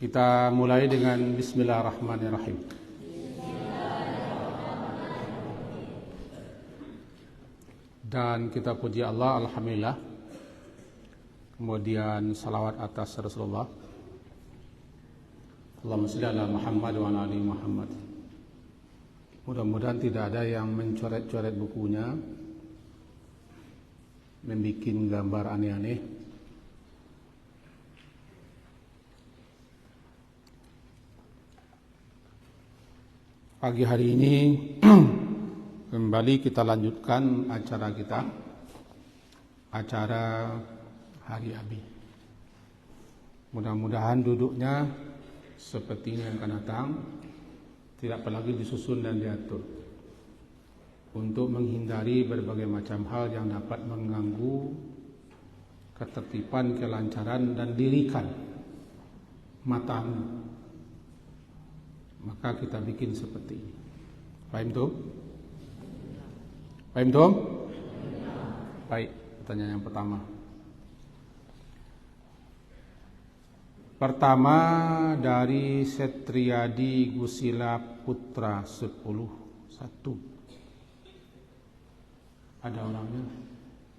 Kita mulai dengan Bismillahirrahmanirrahim. Dan kita puji Allah, Alhamdulillah. Kemudian salawat atas Rasulullah. Allahumma shalli ala Muhammad wa ala ali Muhammad. Mudah-mudahan tidak ada yang mencoret-coret bukunya, membuat gambar aneh-aneh. Pagi hari ini kembali kita lanjutkan acara kita, acara Hari Abi. Mudah-mudahan duduknya seperti ini yang akan datang, tidak lagi disusun dan diatur, untuk menghindari berbagai macam hal yang dapat mengganggu ketertiban, kelancaran, dan lirikan matamu. Maka kita bikin seperti ini. Paham tuh? Paham tuh? Baik, pertanyaan yang pertama. Pertama dari Setriadi Gusila Putra 10-1. Ada orangnya?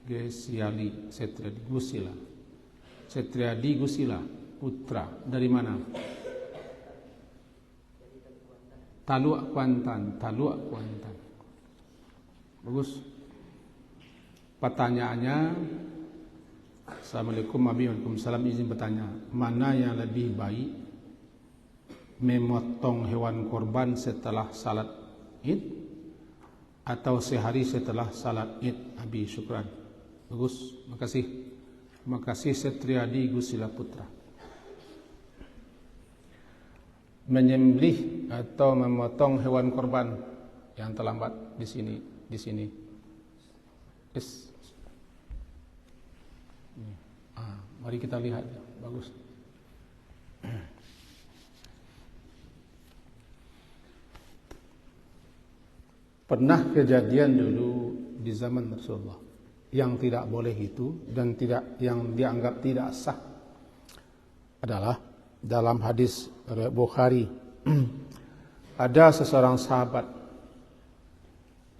Gesiali Setriadi Gusila. Setriadi Gusila Putra. Dari mana? Taluk Kuantan. Bagus. Pertanyaannya, Assalamualaikum warahmatullahi wabarakatuh. Izin bertanya, mana yang lebih baik, memotong hewan korban setelah salat Id atau sehari setelah salat Id? Abi, syukran. Bagus, makasih. Terima kasih Setriadi Gusila Putra. Menyembelih atau memotong hewan korban yang terlambat di sini. Yes. Mari kita lihat. Bagus. Pernah kejadian dulu di zaman Rasulullah yang tidak boleh itu dan yang dianggap tidak sah adalah dalam hadis Bukhari. Ada seseorang sahabat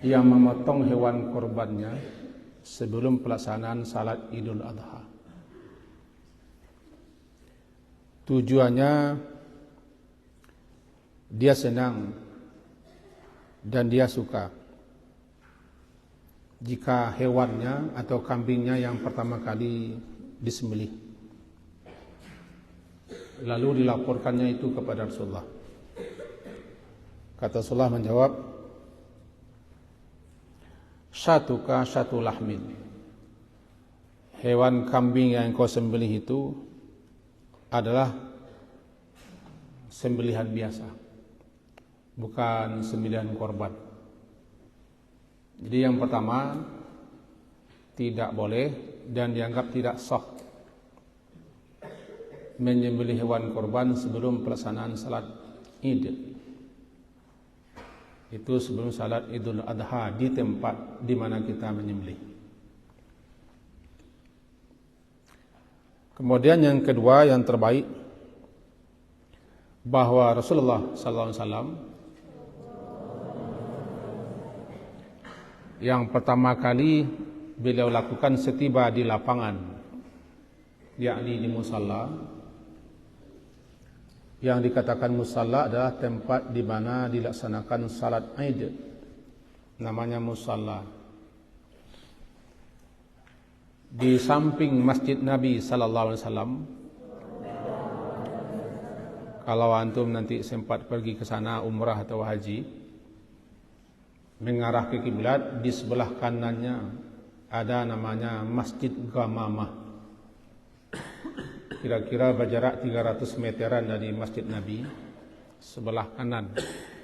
yang memotong hewan korbannya sebelum pelaksanaan salat Idul Adha. Tujuannya dia senang dan dia suka jika hewannya atau kambingnya yang pertama kali disembelih. Lalu dilaporkannya itu kepada Rasulullah. Kata Rasulullah menjawab, syatuka syatu lahmin. Hewan kambing yang kau sembelih itu adalah sembelihan biasa, bukan sembelihan korban. Jadi yang pertama, tidak boleh dan dianggap tidak sah menyembelih hewan korban sebelum pelaksanaan salat Id. Itu sebelum salat Idul Adha di tempat di mana kita menyembelih. Kemudian yang kedua yang terbaik, bahwa Rasulullah SAW yang pertama kali beliau lakukan setiba di lapangan, yakni di musalla. Yang dikatakan musalla adalah tempat di mana dilaksanakan salat Id. Namanya musalla. Di samping Masjid Nabi sallallahu alaihi wasallam. Kalau antum nanti sempat pergi ke sana umrah atau haji, mengarah ke kiblat, di sebelah kanannya ada namanya Masjid Gamamah. Kira-kira berjarak 300 meteran dari Masjid Nabi, sebelah kanan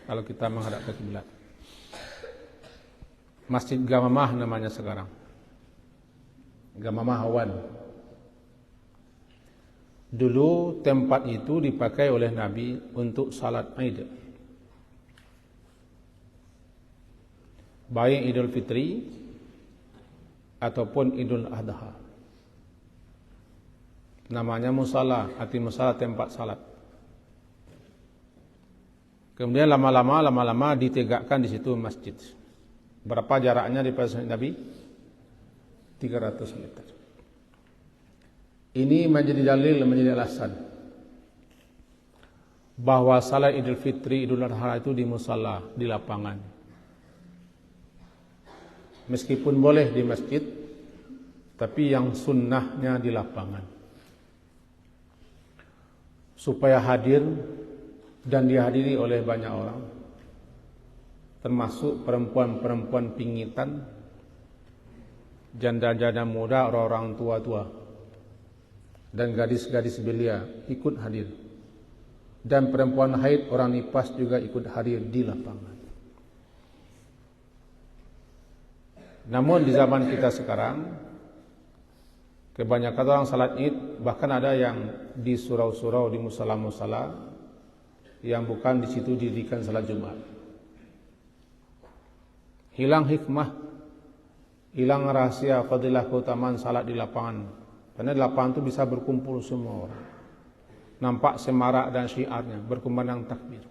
kalau kita menghadap ke kiblat. Masjid Gamamah namanya sekarang. Gamamah Awan. Dulu tempat itu dipakai oleh Nabi untuk salat Id. Baik Idul Fitri ataupun Idul Adha. Namanya musalla, arti musalla tempat salat. Kemudian lama-lama ditegakkan di situ masjid. Berapa jaraknya dari Masjid Nabi? 300 meter. Ini menjadi dalil, menjadi alasan bahwa salat Idul Fitri, Idul Adha itu di musala, di lapangan. Meskipun boleh di masjid, tapi yang sunnahnya di lapangan. Supaya hadir dan dihadiri oleh banyak orang, termasuk perempuan-perempuan pingitan, janda-janda muda, orang-orang tua-tua, dan gadis-gadis belia ikut hadir. Dan perempuan haid, orang nifas juga ikut hadir di lapangan. Namun di zaman kita sekarang, kebanyakan orang salat Id, bahkan ada yang di surau-surau, di musala-musala, yang bukan di situ didirikan salat Jumat. Hilang hikmah, hilang rahasia fadilah keutamaan salat di lapangan. Karena di lapangan itu bisa berkumpul semua orang. Nampak semarak dan syiarnya, berkumandang takbir.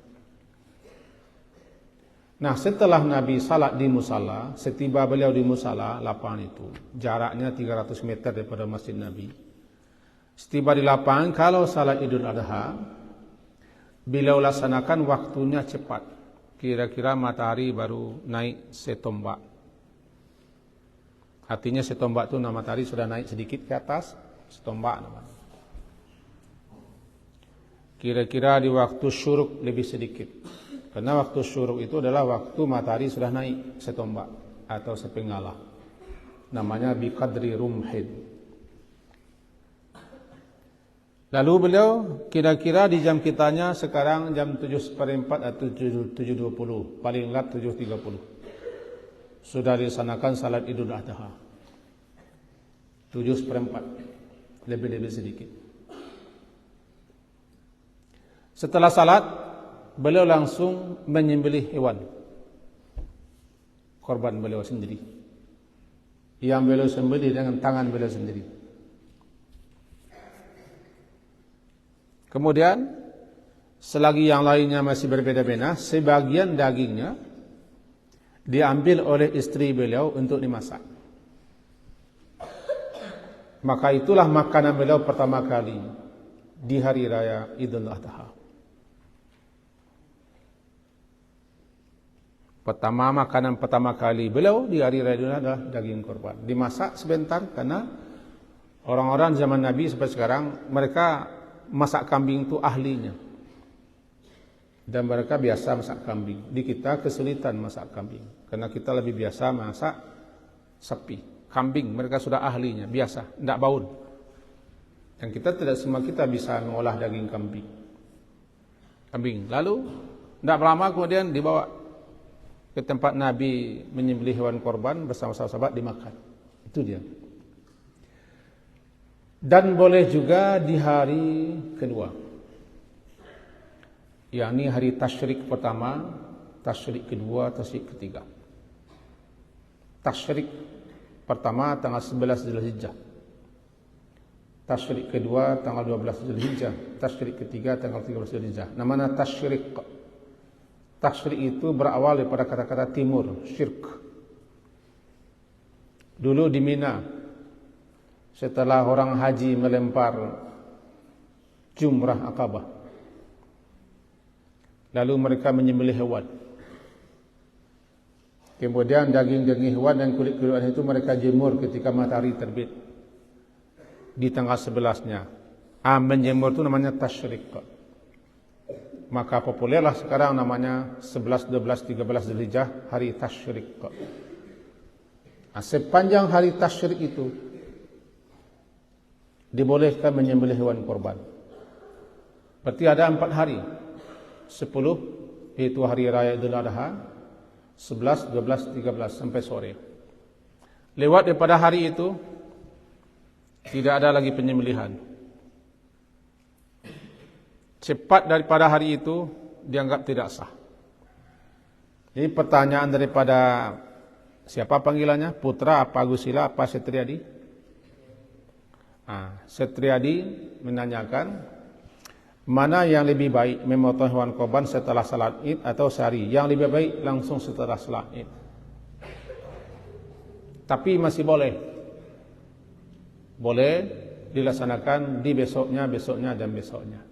Nah, setelah Nabi salat di musala, setiba beliau di musala, lapangan itu jaraknya 300 meter daripada Masjid Nabi. Setiba di lapangan, kalau salat Idul Adha, beliau laksanakan waktunya cepat. Kira-kira matahari baru naik setombak. Artinya setombak itu matahari sudah naik sedikit ke atas, setombak namanya. Kira-kira di waktu syuruk lebih sedikit. Karena waktu syuruk itu adalah waktu matahari sudah naik setombak atau sepenggalah. Namanya biqadri rumhin. Lalu beliau kira-kira di jam kitanya sekarang jam 7:04 atau 7:20, paling lambat 7:30. Sudah dilaksanakan salat Idul Adha. 7:04, lebih-lebih sedikit. Setelah salat, beliau langsung menyembelih hewan. Korban beliau sendiri. Yang beliau sembelih dengan tangan beliau sendiri. Kemudian, selagi yang lainnya masih berbeda-beda, sebagian dagingnya diambil oleh istri beliau untuk dimasak. Maka itulah makanan beliau pertama kali di hari raya Idul Adha. Makanan pertama kali beliau di hari raya Idul Adha daging korban. Dimasak sebentar karena orang-orang zaman Nabi sampai sekarang mereka masak kambing itu ahlinya. Dan mereka biasa masak kambing. Di kita kesulitan masak kambing karena kita lebih biasa masak sapi. Kambing mereka sudah ahlinya, biasa, tidak baun. Dan kita tidak semua kita bisa mengolah daging kambing. Lalu tidak lama kemudian dibawa ke tempat Nabi menyembelih hewan korban bersama sahabat dimakan. Itu dia. Dan boleh juga di hari kedua, yakni hari tasyrik pertama, tasyrik kedua, tasyrik ketiga. Tasyrik pertama tanggal 11 Zulhijjah. Tasyrik kedua tanggal 12 Zulhijjah. Tasyrik ketiga tanggal 13 Zulhijjah. Namanya tasyrik. Tasyrik itu berawal daripada kata-kata timur, syirk. Dulu di Mina, setelah orang haji melempar jumrah Aqabah, lalu mereka menyembelih hewan. Kemudian daging-daging hewan dan kulit-kulit hewan itu mereka jemur ketika matahari terbit di tanggal 11-nya. Menjemur itu namanya tasyrik. Maka populerlah sekarang namanya 11, 12, 13 Zulhijjah hari tasyrik. Sepanjang hari tasyrik itu dibolehkan menyembelih hewan korban. Berarti ada 4 hari. 10 yaitu hari raya Idul Adha, 11, 12, 13 sampai sore. Lewat daripada hari itu tidak ada lagi penyembelihan. Cepat daripada hari itu dianggap tidak sah. Jadi pertanyaan daripada siapa panggilannya? Putra apa Gusila apa Setriadi? Setriadi menanyakan, mana yang lebih baik, memotong hewan korban setelah salat Id atau sehari? Yang lebih baik langsung setelah salat Id. Tapi masih boleh. Boleh dilaksanakan di besoknya, dan besoknya.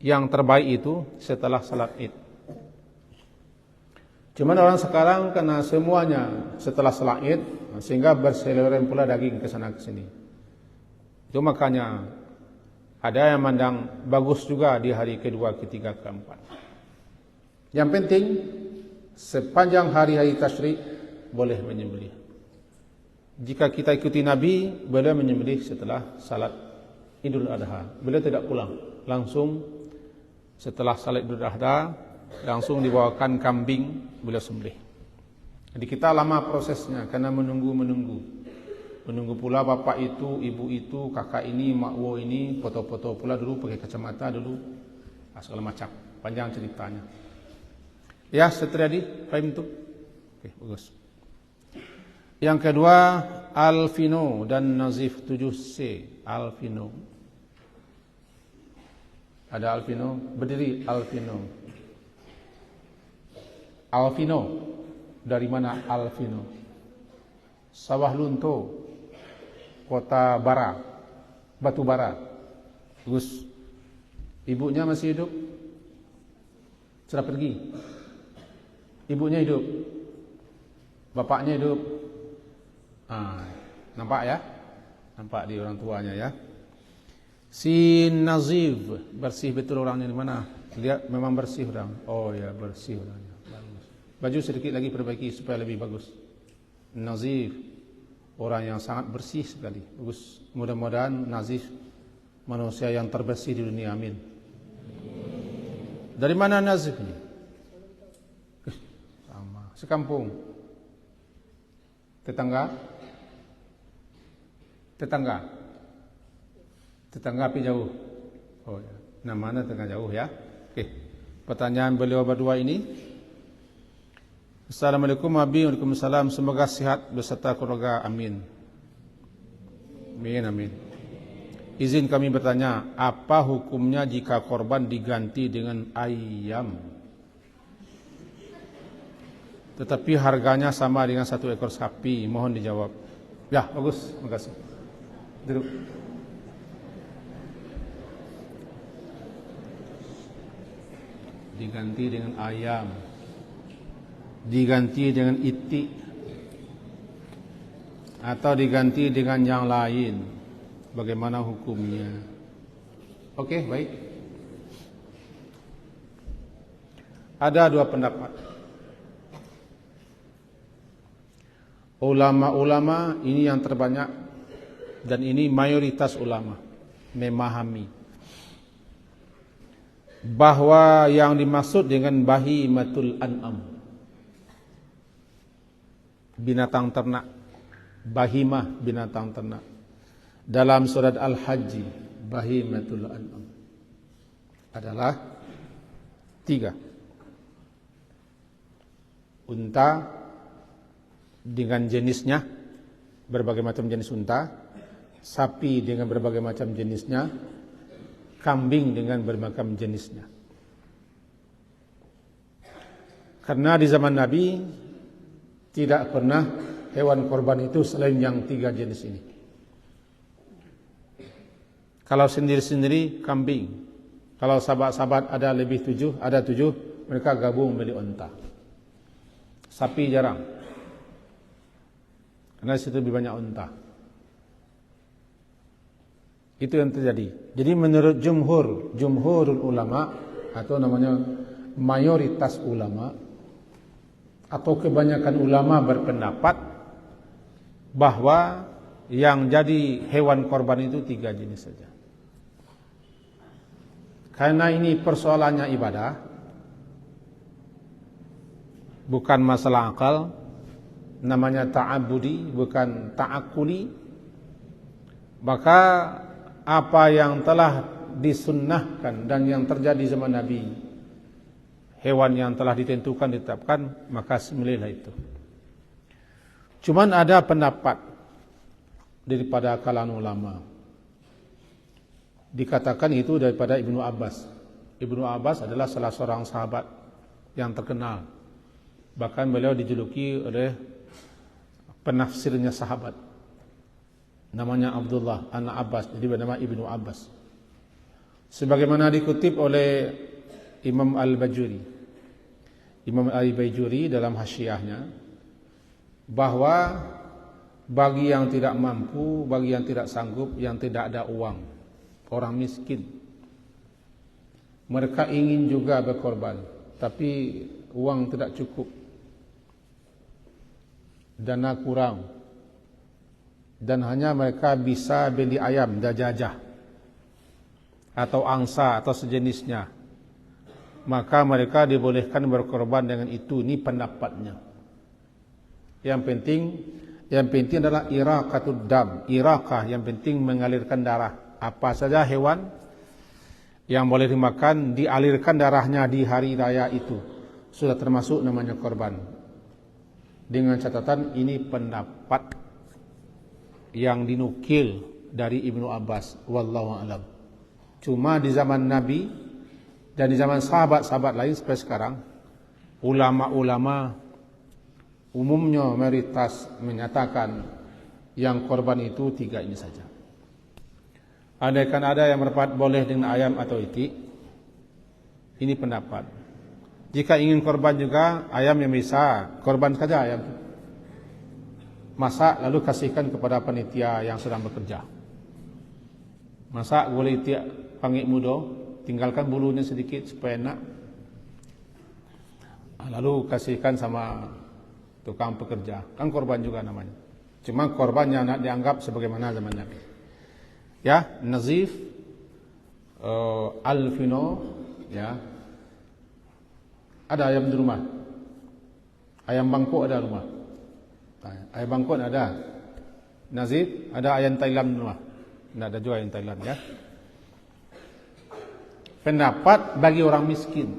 Yang terbaik itu setelah salat Id. Cuman orang sekarang karena semuanya setelah salat Id, sehingga berseliweran pula daging ke sana ke sini. Itu makanya ada yang mandang bagus juga di hari kedua, ketiga, keempat. Yang penting sepanjang hari-hari tasyrik boleh menyembelih. Jika kita ikuti Nabi, boleh menyembelih setelah salat Idul Adha. Beliau tidak pulang, langsung setelah salat Idul Adha langsung dibawakan kambing, beliau sembelih. Jadi kita lama prosesnya karena menunggu pula bapak itu, ibu itu, kakak ini, makwo ini, foto-foto pula dulu pakai kacamata dulu, segala macam, panjang ceritanya. Ya, seterjadi, paham itu? Oke, bagus. Yang kedua, Alvino dan Nazif 7C. Alvino. Ada Alvino, berdiri Alvino. Alvino, dari mana Alvino? Sawah Lunto, Kota Bara, Batu Bara. Bagus. Ibunya masih hidup? Sudah pergi? Ibunya hidup? Bapaknya hidup? Nampak ya? Nampak di orang tuanya ya. Si Nazif, bersih betul orangnya di mana? Lihat memang bersih orang. Oh ya, bersih orangnya. Bagus. Baju sedikit lagi perbaiki supaya lebih bagus. Nazif, orang yang sangat bersih sekali. Bagus. Mudah-mudahan Nazif manusia yang terbersih di dunia. Amin. Dari mana Nazif ini? Sama. Sekampung. Tetangga? Tetangga api jauh. Oh ya. Namanya tetangga jauh ya. Oke. Pertanyaan beliau berdua ini. Assalamualaikum warahmatullahi wabarakatuh. Waalaikumsalam. Semoga sihat beserta keluarga. Amin. Amin. Izin kami bertanya, apa hukumnya jika korban diganti dengan ayam, tetapi harganya sama dengan 1 ekor sapi? Mohon dijawab. Ya, bagus. Terima kasih. Duduk. Diganti dengan ayam, diganti dengan itik, atau diganti dengan yang lain, bagaimana hukumnya? Oke, baik. Ada dua pendapat. Ulama-ulama ini yang terbanyak, dan ini mayoritas ulama memahami bahwa yang dimaksud dengan bahimatul an'am, binatang ternak, bahimah binatang ternak, dalam surat Al-Hajj, bahimatul an'am adalah 3. Unta dengan jenisnya, berbagai macam jenis unta, sapi dengan berbagai macam jenisnya, kambing dengan berbagai macam jenisnya. Karena di zaman Nabi tidak pernah hewan korban itu selain yang 3 jenis ini. Kalau sendiri-sendiri kambing, kalau sahabat-sahabat ada lebih 7, ada 7, mereka gabung beli unta. Sapi jarang, karena di situ lebih banyak unta. Itu yang terjadi. Jadi menurut jumhurul ulama, atau namanya mayoritas ulama, atau kebanyakan ulama berpendapat bahwa yang jadi hewan korban itu 3 jenis saja. Karena ini persoalannya ibadah, bukan masalah akal, namanya ta'abudi, bukan ta'akuli, maka apa yang telah disunnahkan dan yang terjadi zaman Nabi, hewan yang telah ditentukan, ditetapkan, maka sembelihlah itu. Cuman ada pendapat daripada kalangan ulama Dikatakan itu daripada Ibnu Abbas. Ibnu Abbas adalah salah seorang sahabat yang terkenal. Bahkan beliau dijuluki oleh penafsirnya sahabat. Namanya Abdullah anak Abbas, jadi bernama Ibnu Abbas. Sebagaimana dikutip oleh Imam Al-Bajuri. Imam Al-Bajuri dalam hasyiahnya bahwa bagi yang tidak mampu, bagi yang tidak sanggup, yang tidak ada uang, orang miskin, mereka ingin juga berkorban, tapi uang tidak cukup, dana kurang, dan hanya mereka bisa beli ayam dajajah atau angsa atau sejenisnya, maka mereka dibolehkan berkorban dengan itu. Ini pendapatnya. Yang penting adalah iraqatud dam, iraqah, yang penting mengalirkan darah. Apa saja hewan yang boleh dimakan, dialirkan darahnya di hari raya itu, sudah termasuk namanya korban. Dengan catatan ini pendapat yang dinukil dari Ibnu Abbas, wallahu a'lam. Cuma di zaman Nabi dan di zaman sahabat-sahabat lain sampai sekarang, ulama-ulama umumnya mayoritas menyatakan yang korban itu 3 ini saja. Andaikan ada yang berpendapat boleh dengan ayam atau itik, ini pendapat. Jika ingin korban juga ayam yang bisa, korban saja ayam. Masak lalu kasihkan kepada panitia yang sedang bekerja. Masak boleh itik pangit muda, tinggalkan bulunya sedikit supaya enak. Lalu kasihkan sama tukang pekerja, kan korban juga namanya. Cuma korbannya nak dianggap sebagaimana zaman Nabi. Ya, nazif, alfino, ya. Ada ayam di rumah. Ayam bangkok ada rumah. Ayam bangkok ada. Nazif, ada ayam Thailand di rumah. Tidak ada juga ayam Thailand, ya. Pendapat bagi orang miskin.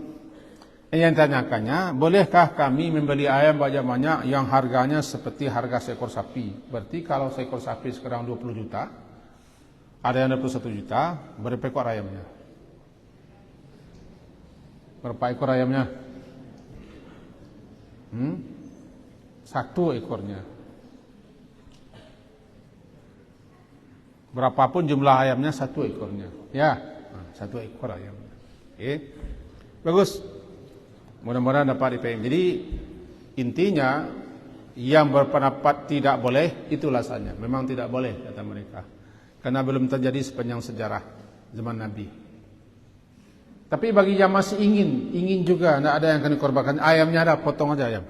Yang tanyakannya, bolehkah kami membeli ayam banyak-banyak yang harganya seperti harga seekor sapi? Berarti kalau seekor sapi sekarang 20 juta, ada yang 21 juta, berapa ekor ayamnya? Berapa ekor ayamnya? 1 ekornya. Berapapun jumlah ayamnya, 1 ekornya. Ya, 1 ekor ayamnya. Bagus. Mudah-mudahan dapat dipahami. Jadi intinya yang berpendapat tidak boleh itu alasannya. Memang tidak boleh kata mereka. Karena belum terjadi sepanjang sejarah zaman Nabi. Tapi bagi yang masih ingin juga, tidak ada yang akan dikorbankan. Ayamnya ada, potong aja ayam.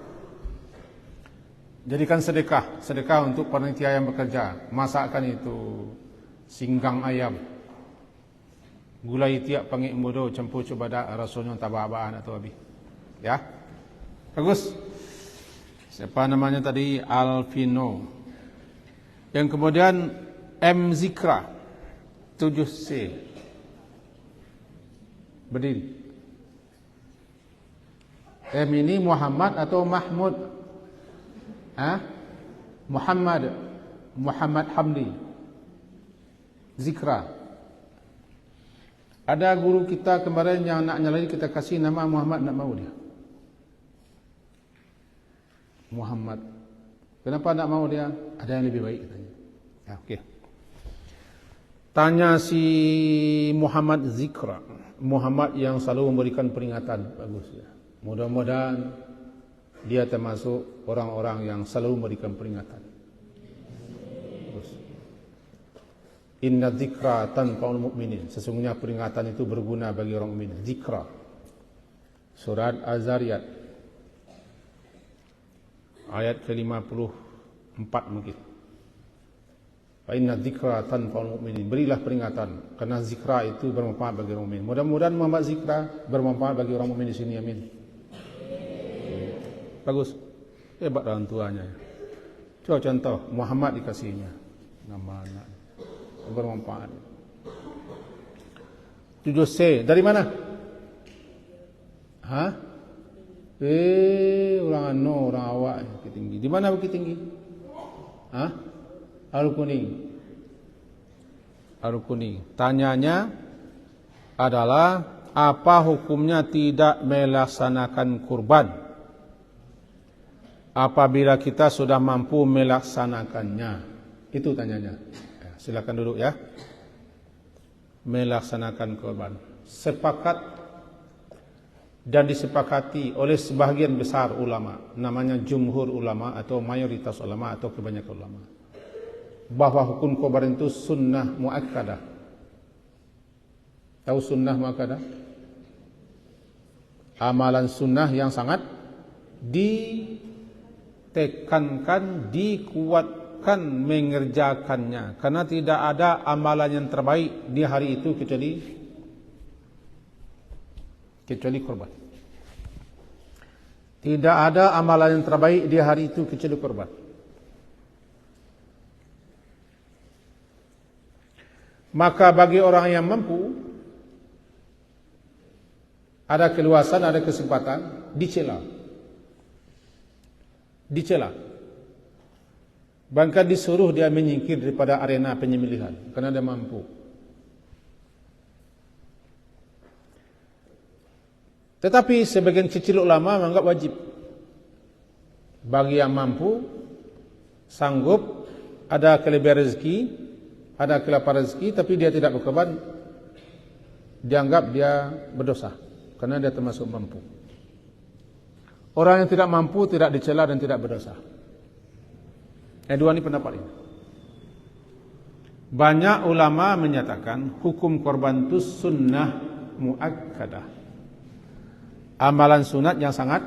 Jadikan sedekah untuk panitia yang bekerja. Masakkan itu singgang ayam, gulai tiap pangit mudo, campur coba rasanya tabah-abahan atau habis. Ya, bagus. Siapa namanya tadi? Alvino. Yang kemudian M Zikra 7C. Berdiri. M ini Muhammad atau Mahmud? Muhammad Hamdi. Zikra. Ada guru kita kemarin yang nak nyalai, kita kasih nama Muhammad, nak mau dia. Muhammad. Kenapa nak mau dia? Ada yang lebih baik katanya. Ya, okey. Tanya si Muhammad Zikra. Muhammad yang selalu memberikan peringatan. Bagus ya. Mudah-mudahan dia termasuk orang-orang yang selalu memberikan peringatan. Bagus. Inna dzikra tanfa'ul mu'minin. Sesungguhnya peringatan itu berguna bagi orang mukmin. Dzikra. Surat Az-Zariyat ayat ke-54 mungkin. Fa inna dzikra tanfa'ul mu'minin. Berilah peringatan karena zikra itu bermanfaat bagi orang mukmin. Mudah-mudahan Muhammad Zikra bermanfaat bagi orang mukmin di sini, amin. Bagus. Hebat orang tuanya. Coba contoh Muhammad dikasihnya nama anak. Bermanfaat. 7C. Dari mana? Orang awak Bukit Tinggi. Di mana Bukit Tinggi? Al Kuning. Ar-Rukuni. Tanyanya adalah apa hukumnya tidak melaksanakan kurban apabila kita sudah mampu melaksanakannya? Itu tanyanya. Silakan duduk ya. Melaksanakan kurban. Sepakat dan disepakati oleh sebahagian besar ulama, namanya jumhur ulama atau mayoritas ulama atau kebanyakan ulama, bahwa hukum kurban itu sunnah muakkadah. Tahu sunnah muakkadah? Amalan sunnah yang sangat ditekankan, dikuatkan mengerjakannya, karena tidak ada amalan yang terbaik di hari itu kecuali kurban. Tidak ada amalan yang terbaik di hari itu kecuali kurban. Maka bagi orang yang mampu, ada keluasan, ada kesempatan, dicela. Bahkan disuruh dia menyingkir daripada arena penyembelihan karena dia mampu. Tetapi sebagian kecil ulama menganggap wajib bagi yang mampu, sanggup, ada kelebihan rezeki, ada kelaparan rezeki, tapi dia tidak berkorban, dianggap dia berdosa karena dia termasuk mampu. Orang yang tidak mampu tidak dicela dan tidak berdosa. Dua ini pendapat ini. Banyak ulama menyatakan hukum korban itu sunnah muakkadah. Amalan sunat yang sangat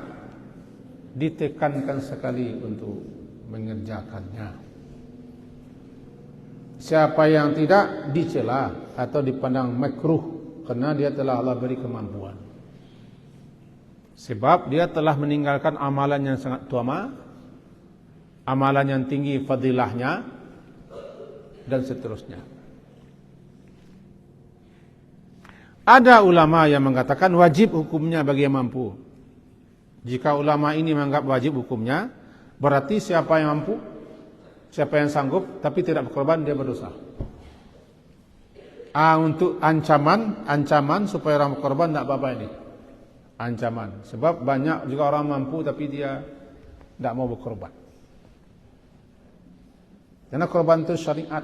ditekankan sekali untuk mengerjakannya. Siapa yang tidak dicela atau dipandang makruh karena dia telah Allah beri kemampuan. Sebab dia telah meninggalkan amalan yang sangat utama, amalan yang tinggi fadilahnya, dan seterusnya. Ada ulama yang mengatakan wajib hukumnya bagi yang mampu. Jika ulama ini menganggap wajib hukumnya, berarti siapa yang mampu, siapa yang sanggup tapi tidak berkorban, dia berdosa. Untuk ancaman supaya orang berkorban tidak apa-apa ini. Ancaman. Sebab banyak juga orang mampu tapi dia tidak mau berkorban. Karena korban itu syariat,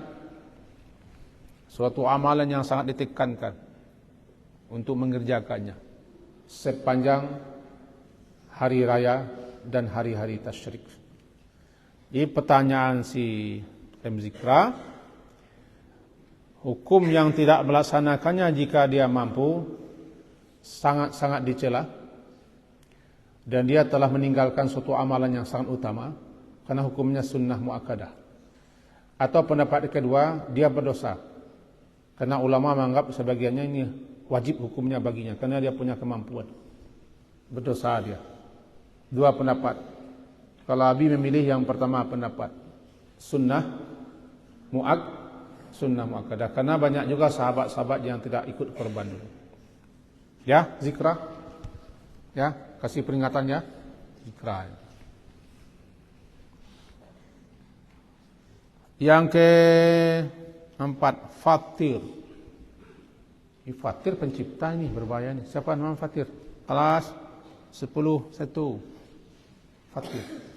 suatu amalan yang sangat ditekankan untuk mengerjakannya sepanjang hari raya dan hari-hari tasyrik. Jadi pertanyaan si Zikra, hukum yang tidak melaksanakannya jika dia mampu sangat-sangat dicela dan dia telah meninggalkan suatu amalan yang sangat utama karena hukumnya sunnah muakkadah. Atau pendapat kedua, dia berdosa karena ulama menganggap sebagiannya ini wajib hukumnya baginya karena dia punya kemampuan. Berdosa dia. Dua pendapat. Kalau Abi memilih yang pertama pendapat sunnah muakkadah karena banyak juga sahabat-sahabat yang tidak ikut korban dulu. Ya, Zikra. Ya, kasih peringatan ya. Zikra. Yang keempat, fatir. Fatir pencipta ini berbahaya ini. Siapa nama Fatir? Kelas 10 1.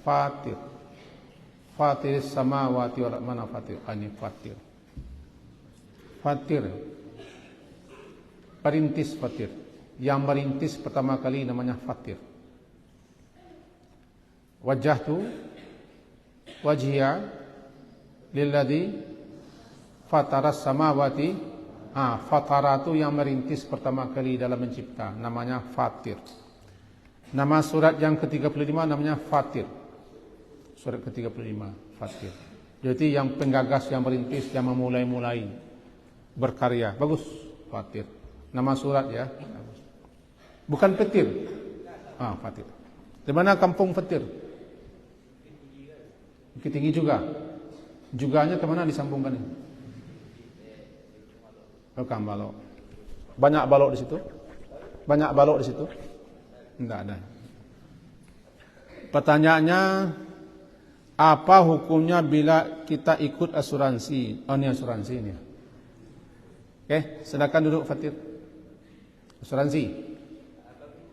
Fatir. Fatir samawati wal mana Fatir? Ini Fatir. Perintis Fatir. Yang merintis pertama kali namanya Fatir. Wajjahtu wajhiya lilladzi fataras samawati. Fatara itu yang merintis pertama kali dalam mencipta, namanya Fatir. Nama surat yang ke-35 namanya Fatir. Surat ke-35 Fatir. Jadi yang penggagas, yang merintis, yang memulai-mulai berkarya. Bagus, Fatir. Nama surat ya. Bukan Petir. Fatir. Di mana kampung Fatir? Bukit Tinggi juga. Juganya ke mana disambungkan ini? Bukan balok. Banyak balok di situ? Banyak balok di situ? Tidak ada. Pertanyaannya, apa hukumnya bila kita ikut asuransi? Ini asuransi ini. Oke, silakan duduk Fatir. Asuransi.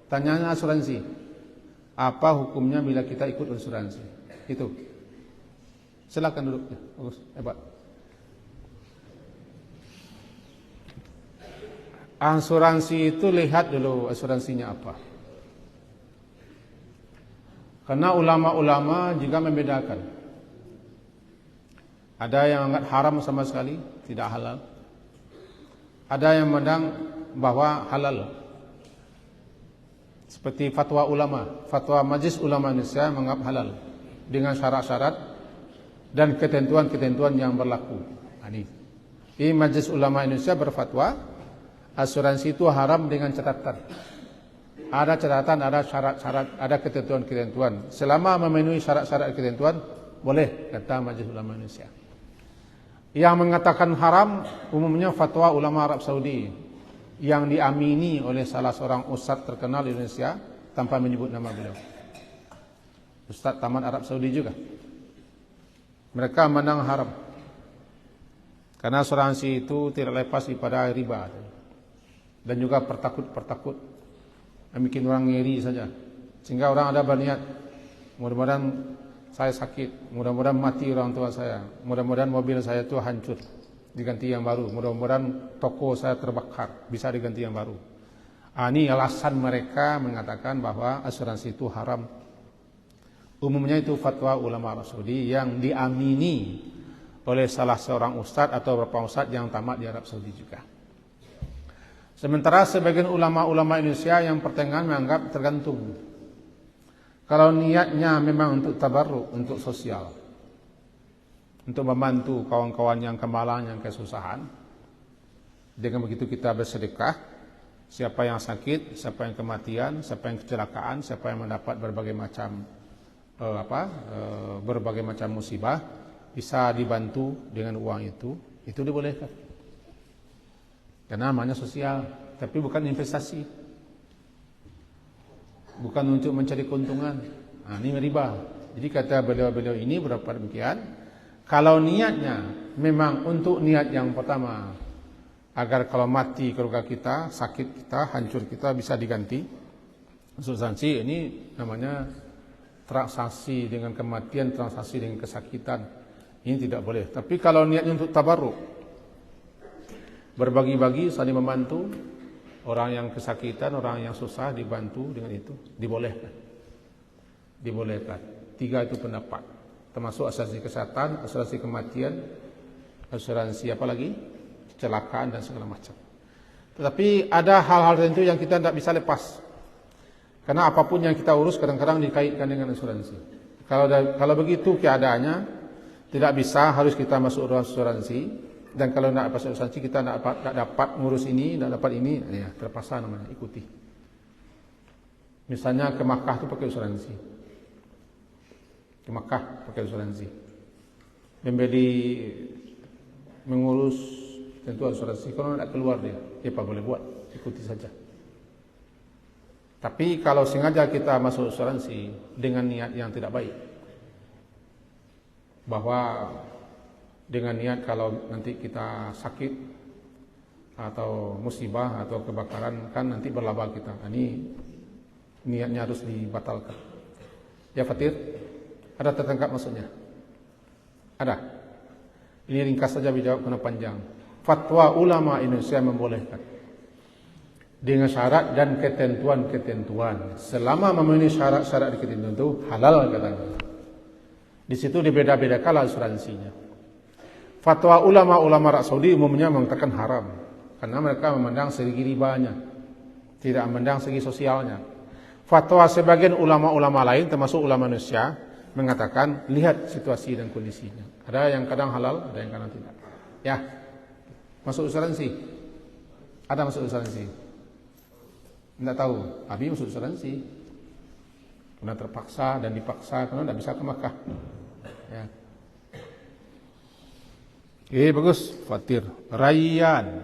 Tanyanya asuransi. Apa hukumnya bila kita ikut asuransi? Itu. Silakan duduk. Ya, bagus, hebat. Asuransi itu lihat dulu asuransinya apa. Karena ulama-ulama juga membedakan. Ada yang anggap haram sama sekali, tidak halal. Ada yang memandang bahwa halal. Seperti fatwa ulama, fatwa Majelis Ulama Indonesia menganggap halal dengan syarat-syarat dan ketentuan-ketentuan yang berlaku. Ini Majelis Ulama Indonesia berfatwa asuransi itu haram dengan catatan. Ada catatan, ada syarat-syarat, ada ketentuan-ketentuan. Selama memenuhi syarat-syarat ketentuan, boleh, kata Majelis Ulama Indonesia. Yang mengatakan haram umumnya fatwa ulama Arab Saudi yang diamini oleh salah seorang ustaz terkenal di Indonesia tanpa menyebut nama beliau. Ustaz tamat Arab Saudi juga. Mereka memandang haram. Karena asuransi itu tidak lepas daripada riba. Dan juga pertakut bikin orang ngeri saja. Sehingga orang ada berniat, mudah-mudahan saya sakit, mudah-mudahan mati orang tua saya, mudah-mudahan mobil saya itu hancur, diganti yang baru, mudah-mudahan toko saya terbakar, bisa diganti yang baru. Ini alasan mereka mengatakan bahwa asuransi itu haram. Umumnya itu fatwa ulama Arab Saudi yang diamini oleh salah seorang ustadz atau beberapa ustadz yang tamat di Arab Saudi juga. Sementara sebagian ulama-ulama Indonesia yang pertengahan menganggap tergantung. Kalau niatnya memang untuk tabarruk, untuk sosial, untuk membantu kawan-kawan yang kemalangan, yang kesusahan, dengan begitu kita bersedekah, siapa yang sakit, siapa yang kematian, siapa yang kecelakaan, siapa yang mendapat berbagai macam berbagai macam musibah, bisa dibantu dengan uang itu dibolehkan. Karena namanya sosial, tapi bukan investasi. Bukan untuk mencari keuntungan. Ini riba. Jadi kata beliau-beliau ini berapa demikian. Kalau niatnya memang untuk niat yang pertama, agar kalau mati keluarga kita, sakit kita, hancur kita bisa diganti. Asuransi ini namanya transaksi dengan kematian, transaksi dengan kesakitan. Ini tidak boleh. Tapi kalau niatnya untuk tabarruk, berbagi-bagi, saling membantu, orang yang kesakitan, orang yang susah dibantu dengan itu, dibolehkan. Dibolehkan. 3 itu pendapat. Termasuk asuransi kesehatan, asuransi kematian, asuransi apa lagi? Kecelakaan dan segala macam. Tetapi ada hal-hal tertentu yang kita tidak bisa lepas. Karena apapun yang kita urus kadang-kadang dikaitkan dengan asuransi. Kalau begitu keadaannya, tidak bisa harus kita masuk asuransi. Dan kalau tidak dapat asuransi kita tidak dapat ngurus ini, tidak dapat ini, ya terpaksa namanya ikuti. Misalnya ke Makkah itu pakai asuransi. Ke Makkah pakai asuransi. Membeli, mengurus tentu asuransi. Kalau tidak keluar dia apa boleh buat, ikuti saja. Tapi kalau sengaja kita masuk asuransi dengan niat yang tidak baik, bahwa dengan niat kalau nanti kita sakit atau musibah atau kebakaran kan nanti berlaba kita. Ini niatnya harus dibatalkan. Ya Fatir, ada tertangkap maksudnya? Ada. Ini ringkas saja dijawab karena panjang. Fatwa ulama Indonesia membolehkan dengan syarat dan ketentuan-ketentuan. Selama memenuhi syarat-syarat ketentuan itu halal katanya. Di situ dibeda-bedakan asuransinya. Fatwa ulama-ulama Arab Saudi umumnya mengatakan haram karena mereka memandang segi ribanya, tidak memandang segi sosialnya. Fatwa sebagian ulama-ulama lain termasuk ulama Indonesia mengatakan lihat situasi dan kondisinya. Ada yang kadang halal, ada yang kadang tidak. Ya, masuk asuransi. Ada masuk asuransi. Tidak tahu. Abi masuk asuransi. Karena terpaksa dan dipaksa karena tidak bisa ke Makkah. Ya. Oke, bagus. Fatir. Rayyan.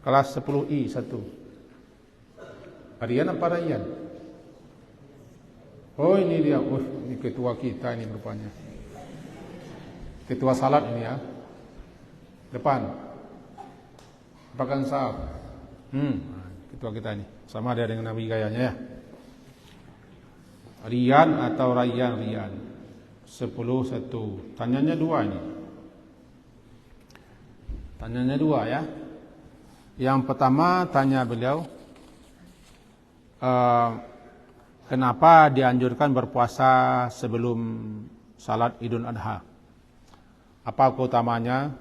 Kelas 10I 1. Rayyan apa Rayyan? Oh, ini dia. Ini ketua kita ini rupanya. Ketua salat ini ya. Depan. Apakan sahab? Ketua kita ini sama dia dengan Nabi gayanya ya. Riyan atau Rayyan? Riyan. 10-1. Tanyanya dua ini. Tanyanya dua ya. Yang pertama tanya beliau, kenapa dianjurkan berpuasa sebelum salat Idul Adha? Apa keutamanya?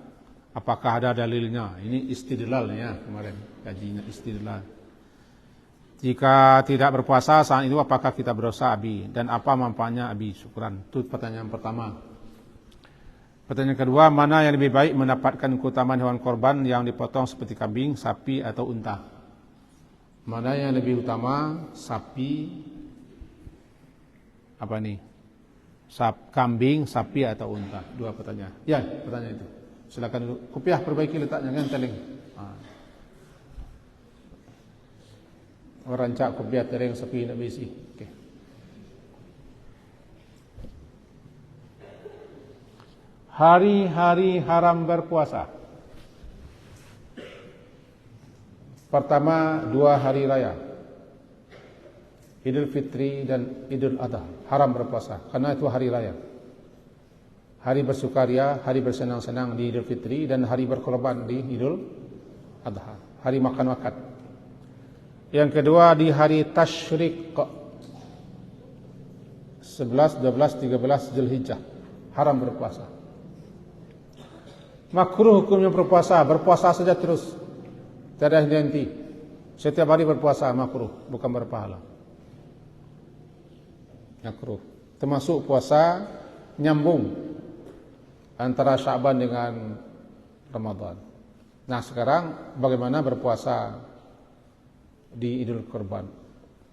Apakah ada dalilnya? Ini istidlal ya, kemarin kajinya istidlal. Jika tidak berpuasa saat itu apakah kita berdosa Abi? Dan apa manfaatnya Abi? Syukran. Itu pertanyaan pertama. Pertanyaan kedua, mana yang lebih baik mendapatkan keutamaan hewan korban yang dipotong seperti kambing, sapi atau unta? Mana yang lebih utama, sapi, apa nih? Kambing, sapi atau unta? Dua pertanyaan. Ya, pertanyaan itu. Silakan dulu. Kopiah perbaiki letaknya kan teling. Rancak kopiah teling sapi nak besi. Okey. Hari-hari haram berpuasa. Pertama, 2 hari raya, Idul Fitri dan Idul Adha, haram berpuasa karena itu hari raya. Hari bersukaria, hari bersenang-senang di Idul Fitri, dan hari berkorban di Idul Adha, hari makan-makan. Yang kedua di hari Tasyrik 11, 12, 13 Zulhijjah, haram berpuasa. Makruh hukumnya berpuasa saja terus, tidak henti. Setiap hari berpuasa makruh, bukan berpahala. Makruh. Termasuk puasa nyambung antara Sya'ban dengan Ramadan. Nah, sekarang bagaimana berpuasa di Idul Kurban?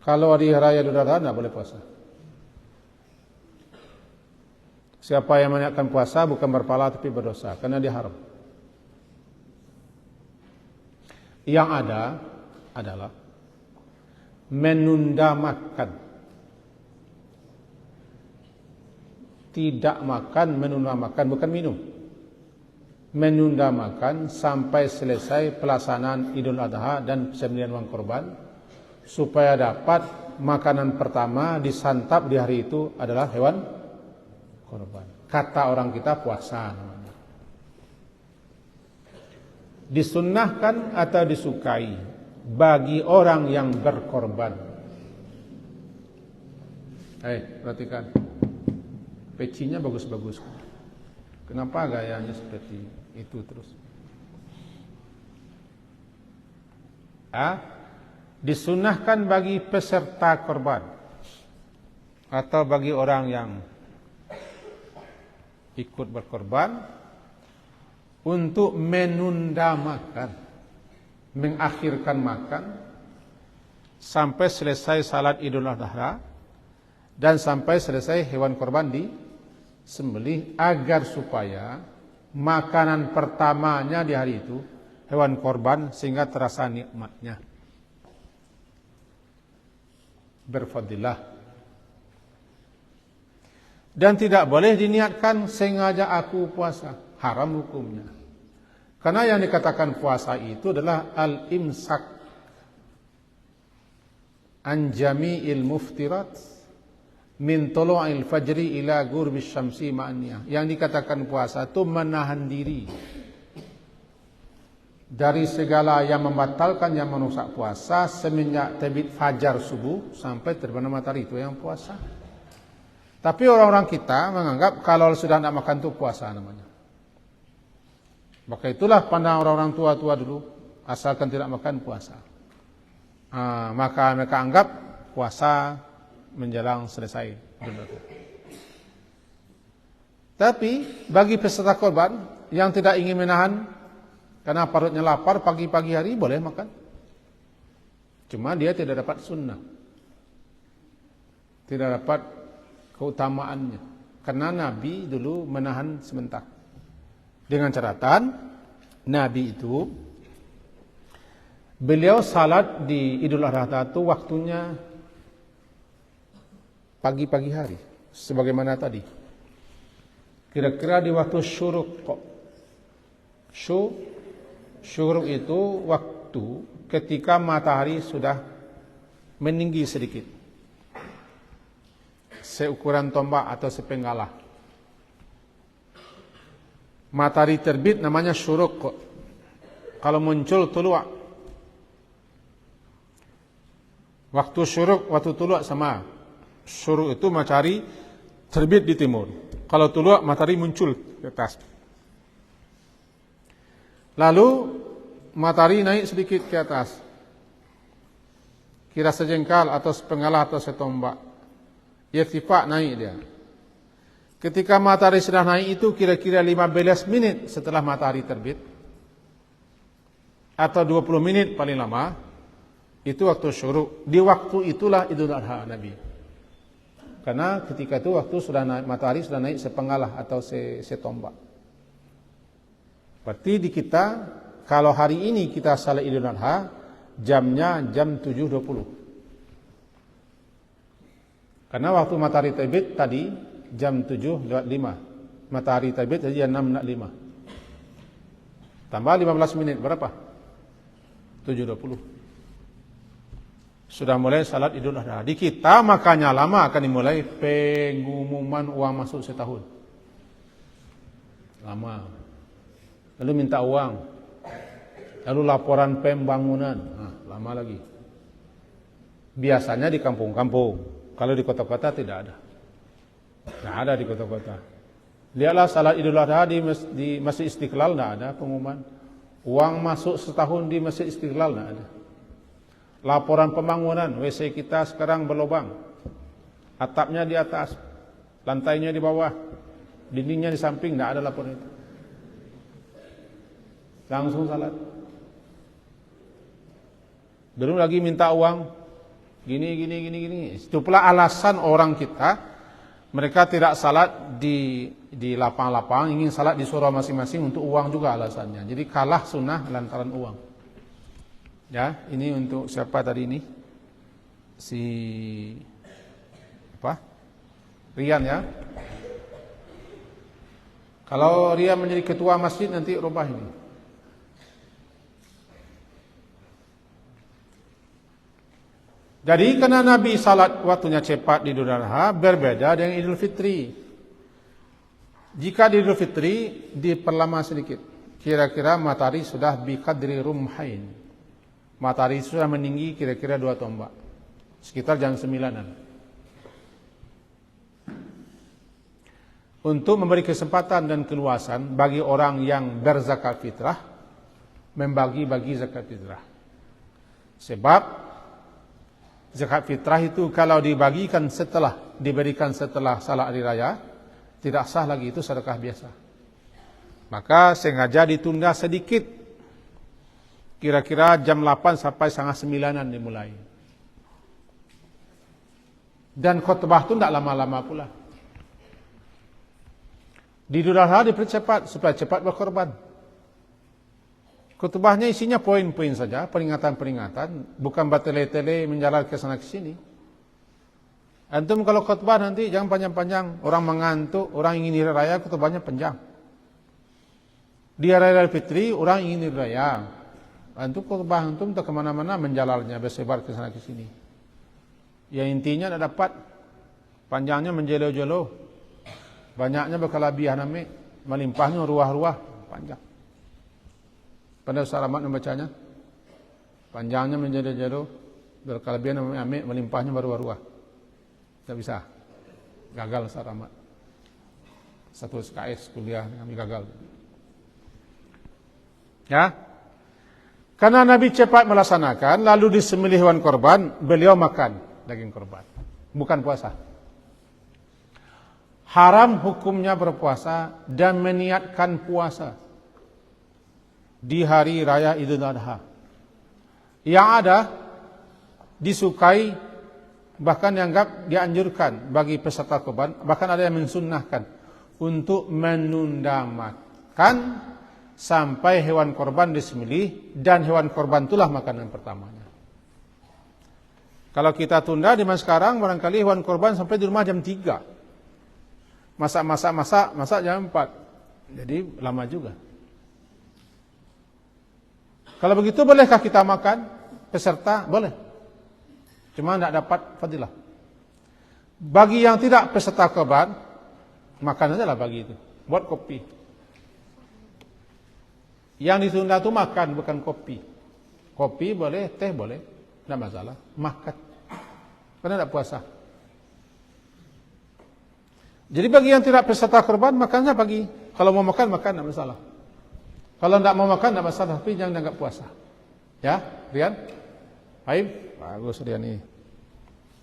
Kalau hari raya Idul Adha tidak boleh puasa. Siapa yang menyiapkan puasa bukan berpahala tapi berdosa karena dia haram. Yang ada adalah menunda makan. Tidak makan, menunda makan, bukan minum. Menunda makan sampai selesai pelaksanaan Idul Adha dan sembelihan hewan kurban, supaya dapat makanan pertama disantap di hari itu adalah hewan kurban. Kata orang kita puasa namanya. Disunnahkan atau disukai bagi orang yang berkorban. Perhatikan, pecinya bagus-bagus. Kenapa gayanya seperti itu terus? Disunnahkan bagi peserta korban atau bagi orang yang ikut berkorban untuk menunda makan, mengakhirkan makan sampai selesai salat Idul Adha dan sampai selesai hewan korban disembelih, agar supaya makanan pertamanya di hari itu hewan korban sehingga terasa nikmatnya, berfadilah. Dan tidak boleh diniatkan sengaja aku puasa, haram hukumnya. Karena yang dikatakan puasa itu adalah al-imsak an jami'il muftirat min tulu'il fajri ila ghurubis syamsi ma'niyah. Yang dikatakan puasa itu menahan diri dari segala yang membatalkan, yang merusak puasa, semenjak terbit fajar subuh sampai terbenam matahari, itu yang puasa. Tapi orang-orang kita menganggap kalau sudah tidak makan itu puasa namanya. Maka itulah pandang orang-orang tua-tua dulu, asalkan tidak makan puasa. Maka mereka anggap puasa menjelang selesai. Tapi bagi peserta korban yang tidak ingin menahan karena perutnya lapar pagi-pagi hari, boleh makan. Cuma dia tidak dapat sunnah, tidak dapat keutamaannya. Karena Nabi dulu menahan sebentar. Dengan catatan, Nabi itu beliau salat di Idul Adha itu waktunya pagi-pagi hari, sebagaimana tadi. Kira-kira di waktu syuruk. Syuruk itu waktu ketika matahari sudah meninggi sedikit, seukuran tombak atau sepenggalah. Matahari terbit namanya syuruk. Kalau muncul tuluak, waktu syuruk, waktu tuluak sama. Syuruk itu matahari terbit di timur. Kalau tuluak matahari muncul ke atas. Lalu matahari naik sedikit ke atas, kira sejengkal atau sepenggalah atau setombak. Irtifak naik dia. Ketika matahari sudah naik itu kira-kira 15 menit setelah matahari terbit, atau 20 menit paling lama, itu waktu syuruk. Di waktu itulah Idul Adha Nabi. Karena ketika itu waktu sudah naik, matahari sudah naik sepenggalah atau setombak. Berarti di kita, kalau hari ini kita salat Idul Adha, jamnya jam 7.20. Karena waktu matahari terbit tadi, jam 7:05. Matahari terbit jadi jam 6:05. Tambah 15 menit, berapa? 7.20. Sudah mulai salat Idul Adha. Di kita makanya lama akan dimulai pengumuman uang masuk setahun. Lama. Lalu minta uang, lalu laporan pembangunan, lama lagi. Biasanya di kampung-kampung, kalau di kota-kota tidak ada. Tidak ada di kota-kota. Lihatlah salat Idul Adha di Masjid Istiqlal, tidak ada pengumuman. Uang masuk setahun di Masjid Istiqlal, tidak ada. Laporan pembangunan, WC kita sekarang berlubang. Atapnya di atas, lantainya di bawah, dindingnya di samping, tidak ada laporan itu. Langsung salat. Belum lagi minta uang. Gini. Itu pula alasan orang kita, mereka tidak salat di lapang-lapang, ingin salat di surau masing-masing untuk uang juga alasannya. Jadi kalah sunnah lantaran uang. Ya, ini untuk siapa tadi ini? Si apa? Rian ya. Kalau Rian menjadi ketua masjid nanti rubah ini. Jadi karena Nabi salat waktunya cepat di Idul Adha berbeda dengan Idul Fitri. Jika di Idul Fitri diperlama sedikit, kira-kira matahari sudah biqadri rumhain. Matahari sudah meninggi kira-kira 2 tombak, sekitar jam 9-an. Untuk memberi kesempatan dan keluasan bagi orang yang berzakat fitrah, membagi-bagi zakat fitrah. Sebab zakat fitrah itu kalau diberikan setelah salat hari raya, tidak sah lagi, itu sedekah biasa. Maka sengaja ditunda sedikit, kira-kira jam 8 sampai setengah 9-an dimulai. Dan khutbah itu tidak lama-lama pula. Di Idul Adha dipercepat supaya cepat berkorban. Khutbahnya isinya poin-poin saja, peringatan-peringatan, bukan bertele-tele menjalar ke sana ke sini. Antum kalau khutbah nanti jangan panjang-panjang, orang mengantuk, orang ingin hari raya, khutbahnya panjang. Di hari raya Fitri, orang ingin hari raya. Antum khutbah antum tak kemana-mana menjalarnya, bersebar ke sana ke sini. Ya intinya tidak dapat, panjangnya menjelo-jelo, banyaknya berkelebihan melimpahnya ruah-ruah, panjang. Pada Ustaz Rahmat membacanya, panjangnya menjadi-jadu, berkelebihan melimpahnya berruah-ruah. Tidak bisa, gagal Ustaz Rahmat. Satu SKS kuliah kami gagal. Ya, karena Nabi cepat melaksanakan, lalu disembelih hewan korban, beliau makan daging korban, bukan puasa. Haram hukumnya berpuasa dan meniatkan puasa di hari raya Idul Adha. Yang ada disukai, bahkan dianggap dianjurkan bagi peserta korban, bahkan ada yang mensunnahkan untuk menunda makan sampai hewan korban disembelih, dan hewan korban itulah makanan pertamanya. Kalau kita tunda di masa sekarang, barangkali hewan korban sampai di rumah jam 3. Masak jam 4. Jadi lama juga. Kalau begitu bolehkah kita makan peserta? Boleh. Cuma tidak dapat fadilah. Bagi yang tidak peserta korban, makan aja lah bagi itu. Buat kopi. Yang ditunda itu makan, bukan kopi. Kopi boleh, teh boleh, tidak masalah. Makan. Karena tidak puasa. Jadi bagi yang tidak peserta korban, makannya bagi. Kalau mau makan, makan, tidak masalah. Kalau tidak mau makan, tidak masalah. Tapi jangan dianggap puasa. Ya, Rian? Baik, bagus Rian ini.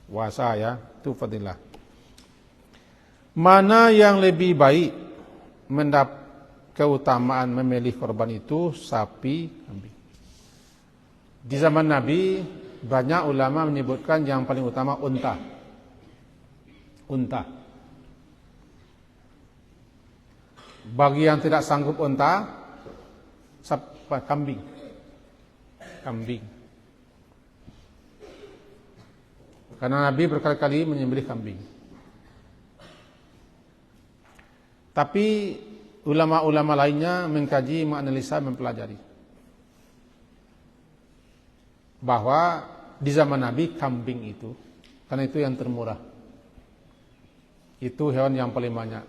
Puasa ya, itu fadilah. Mana yang lebih baik mendapat keutamaan memilih korban itu? Sapi, kambing. Di zaman Nabi, banyak ulama menyebutkan yang paling utama unta. Unta. Bagi yang tidak sanggup unta, kambing. Kambing. Karena Nabi berkali-kali menyembelih kambing. Tapi ulama-ulama lainnya mengkaji, menganalisa, mempelajari bahwa di zaman Nabi kambing itu, karena itu yang termurah, itu hewan yang paling banyak.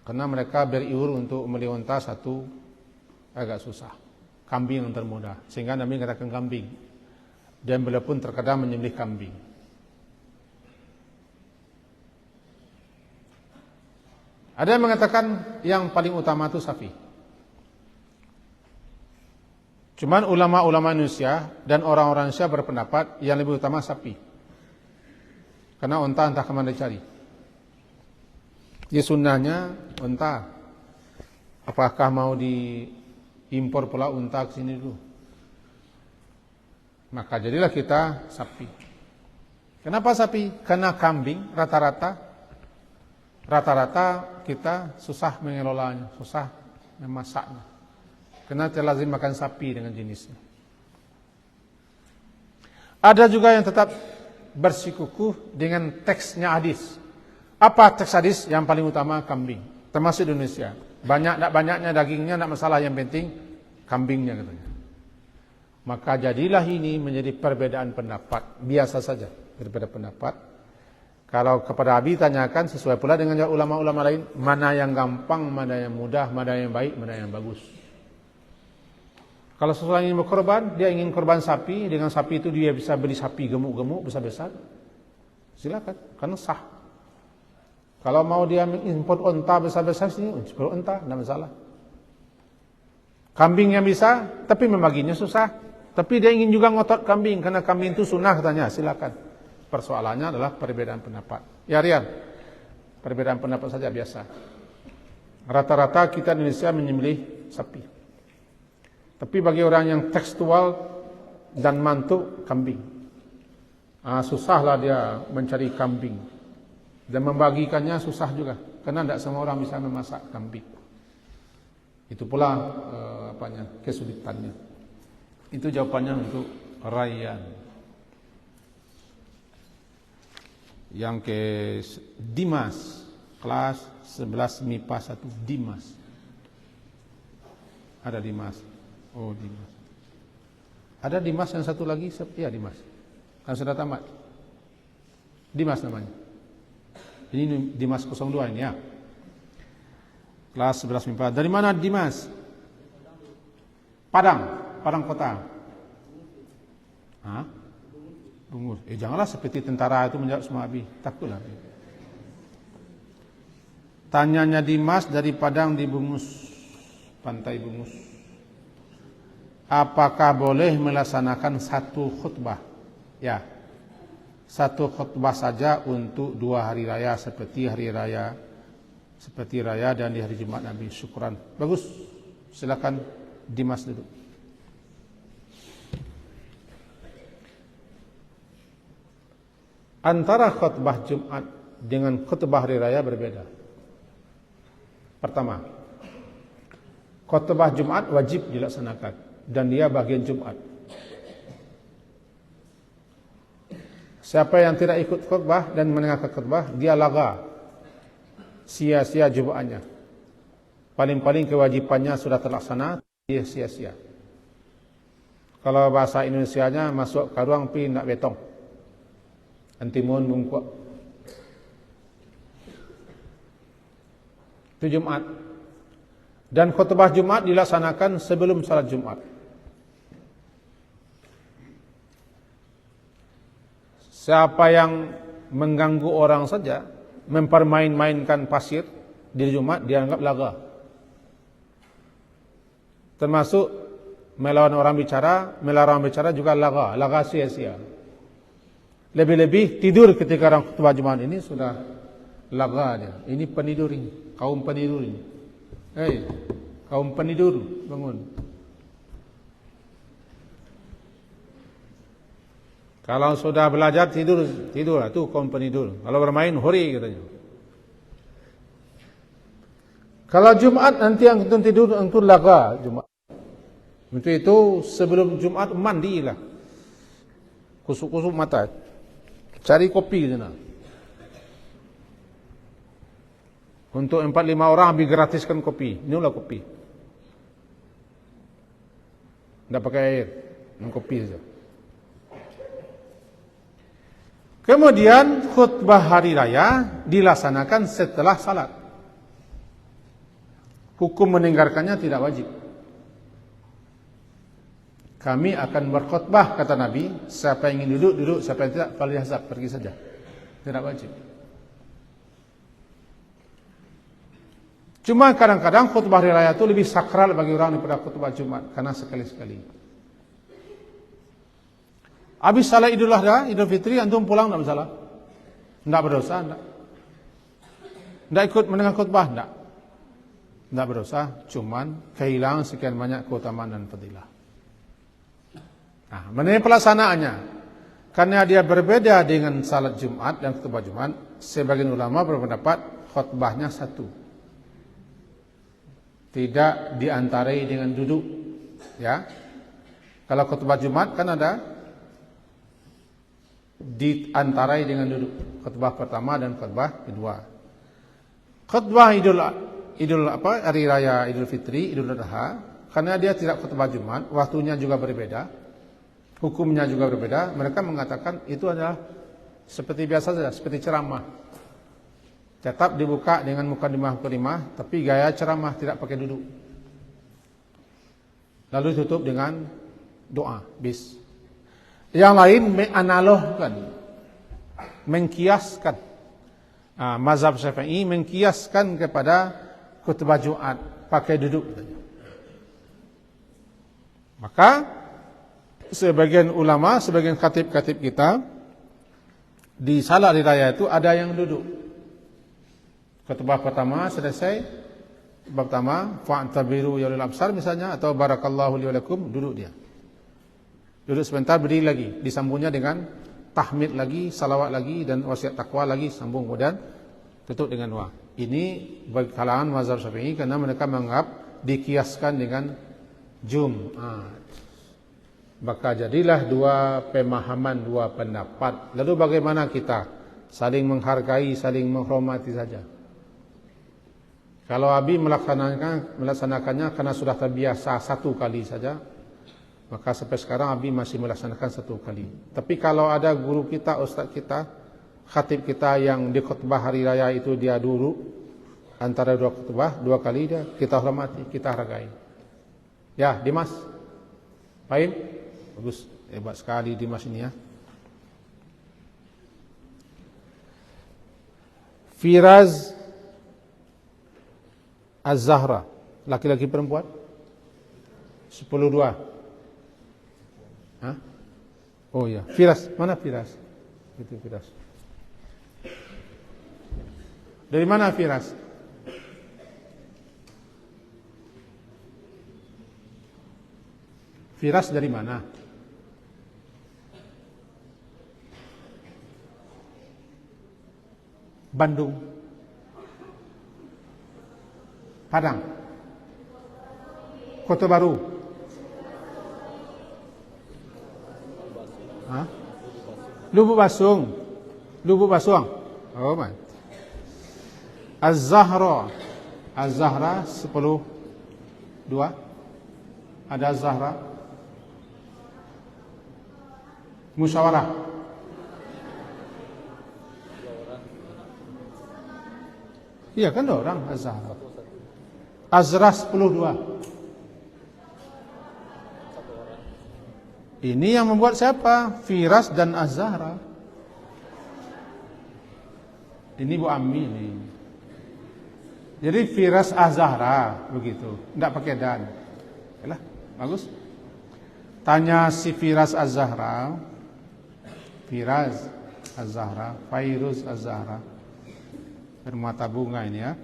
Karena mereka beriur untuk membeli unta satu agak susah. Kambing yang termudah, sehingga Nabi mengatakan kambing. Dan beliau pun terkadang menyembelih kambing. Ada yang mengatakan yang paling utama itu sapi. Cuman ulama-ulama Indonesia dan orang-orang Indonesia berpendapat yang lebih utama sapi. Karena unta entah kemana dicari. Ya sunnahnya unta. Apakah mau diimpor pula unta ke sini dulu? Maka jadilah kita sapi. Kenapa sapi? Karena kambing rata-rata kita susah mengelolanya, susah memasaknya. Karena terlazim makan sapi dengan jenisnya. Ada juga yang tetap bersikukuh dengan teksnya hadis. Apa teks hadis? Yang paling utama kambing, termasuk Indonesia. Banyak tak banyaknya dagingnya tak masalah, yang penting kambingnya katanya. Maka jadilah ini menjadi perbedaan pendapat, biasa saja berbeda pendapat. Kalau kepada Abi tanyakan sesuai pula dengan ulama-ulama lain, mana yang gampang, mana yang mudah, mana yang baik, mana yang bagus. Kalau seseorang ingin berkorban, dia ingin korban sapi, dengan sapi itu dia bisa beli sapi gemuk-gemuk, besar-besar. Silakan, karena sah. Kalau mau dia mengimpor unta besar-besar sini, impor unta, tidak masalah. Kambing yang bisa, tapi membaginya susah. Tapi dia ingin juga ngotot kambing, karena kambing itu sunnah katanya, silakan. Persoalannya adalah perbedaan pendapat. Ya Rian, perbedaan pendapat saja biasa. Rata-rata kita Indonesia menyembelih sapi. Tapi bagi orang yang tekstual dan mantuk, kambing. Susahlah dia mencari kambing. Dan membagikannya susah juga. Karena tidak semua orang bisa memasak kambing. Itu pula kesulitannya. Itu jawabannya untuk Rayyan. Yang ke Dimas, kelas 11 MIPA 1, Dimas. Ada Dimas. Oh, Dimas. Ada Dimas yang satu lagi? Iya, Dimas. Kan sudah tamat. Dimas namanya. Ini Dimas 02 ini ya. Kelas 11 MIPA. Dari mana Dimas? Padang kota. Hah? Bungus. Janganlah seperti tentara itu menjawab semua Abi. Takutlah. Tanyanya Dimas dari Padang di Bungus, Pantai Bungus. Apakah boleh melaksanakan satu khutbah? Ya. Satu khutbah saja untuk 2 hari raya seperti raya dan di hari Jumat Nabi. Syukran. Bagus. Silakan Dimas dulu. Antara khutbah Jumat dengan khutbah hari raya berbeda. Pertama, khutbah Jumat wajib dilaksanakan dan dia bagian Jumat. Siapa yang tidak ikut khutbah dan mendengarkan khutbah, dia laga, sia-sia Jumatnya. Paling-paling kewajibannya sudah terlaksana, dia sia-sia. Kalau bahasa Indonesianya masuk karuang pi nak betong. Antimun mungkuak. Itu Jumat. Dan khutbah Jumat dilaksanakan sebelum salat Jumat. Siapa yang mengganggu orang saja, mempermain-mainkan pasir di Jumat, dianggap laga. Termasuk melarang orang bicara juga laga sia-sia. Lebih-lebih tidur ketika orang khutbah Jumat ini sudah laga dia. Ini penidur ini, kaum penidur ini. Hei, kaum penidur, bangun. Kalau sudah belajar tidur lah tu kaum penidur. Kalau bermain hori katanya. Kalau Jumat nanti yang tidur untuk laga Jumat. Untuk itu sebelum Jumat mandilah. Kusuk-kusuk mata. Cari kopi sana. Untuk 4-5 orang habis gratiskan kopi. Inilah kopi. Tidak pakai air. Minum kopi saja. Kemudian khutbah hari raya dilaksanakan setelah salat. Hukum meninggalkannya tidak wajib. Kami akan berkhutbah, kata Nabi. Siapa yang ingin duduk, siapa yang tidak, falyahzab, pergi saja. Tidak wajib. Cuma kadang-kadang khutbah hari raya itu lebih sakral bagi orang daripada khutbah Jumat. Karena sekali-sekali. Habis salat Idul Adha, Idul Fitri, antum pulang tidak masalah. Tidak berdosa, tidak. Tidak ikut mendengar khutbah, tidak. Tidak berdosa, cuman kehilangan sekian banyak keutamaan dan fadilah. Nah, mengenai pelaksanaannya, karena dia berbeda dengan salat Jumat dan khutbah Jumat, sebagian ulama berpendapat khutbahnya satu. Tidak diantarai dengan duduk, ya. Kalau khutbah Jumat kan ada diantarai dengan duduk, khutbah pertama dan khutbah kedua. Khutbah hari raya Idul Fitri, Idul Adha, karena dia tidak khutbah Jumat, waktunya juga berbeda, hukumnya juga berbeda, mereka mengatakan itu adalah seperti biasa saja, seperti ceramah. Tetap dibuka dengan mukadimah, tapi gaya ceramah, tidak pakai duduk. Lalu tutup dengan doa, bis. Yang lain menganalogkan, mengkiaskan. Mazhab Syafi'i mengkiaskan kepada khutbah Jumat, pakai duduk. Maka sebagian ulama, sebagian khatib-khatib kita di salat hari raya itu ada yang duduk. Khutbah pertama selesai, khutbah pertama fa'tabiru ya ulil absar misalnya, atau barakallahu li wa lakum, duduk dia. Duduk sebentar, berdiri lagi, disambungnya dengan tahmid lagi, salawat lagi, dan wasiat takwa lagi, sambung kemudian tutup dengan doa. Ini bagi kalangan mazhab Syafi'i karena mereka menganggap dikiaskan dengan Jumat. Maka jadilah dua pemahaman, dua pendapat. Lalu bagaimana kita saling menghargai, saling menghormati saja. Kalau Abi melaksanakannya karena sudah terbiasa satu kali saja, maka sampai sekarang Abi masih melaksanakan satu kali. Tapi kalau ada guru kita, ustaz kita, khatib kita yang di khutbah hari raya itu dia duduk antara dua khutbah, dua kali dia, kita hormati, kita hargai. Ya, Dimas. Fahim? Bagus, hebat sekali Dimas ini ya. Firaz Az-Zahra, laki-laki perempuan? 10-2. Hah? Oh ya, Firas, mana Firas? Itu Firas. Dari mana Firas? Firas dari mana? Bandung. Padang. Kota Baru. Hah? Lubuk Basung. Lubuk Basuang. Oh man. Az-Zahra. Az-Zahra 10-2. Ada Az-Zahra. Musyawarah. Iya kan 2 orang Az-Zahra. Azrah 10-2. Ini yang membuat siapa? Firas dan Az-Zahra. Ini Bu Ammi ini. Jadi Firas Az-Zahra begitu, tidak pakai dan. Yalah, bagus. Tanya si Firas Az-Zahra, Firas Az-Zahra, Fairuz Az-Zahra, bermata bunga ini ya.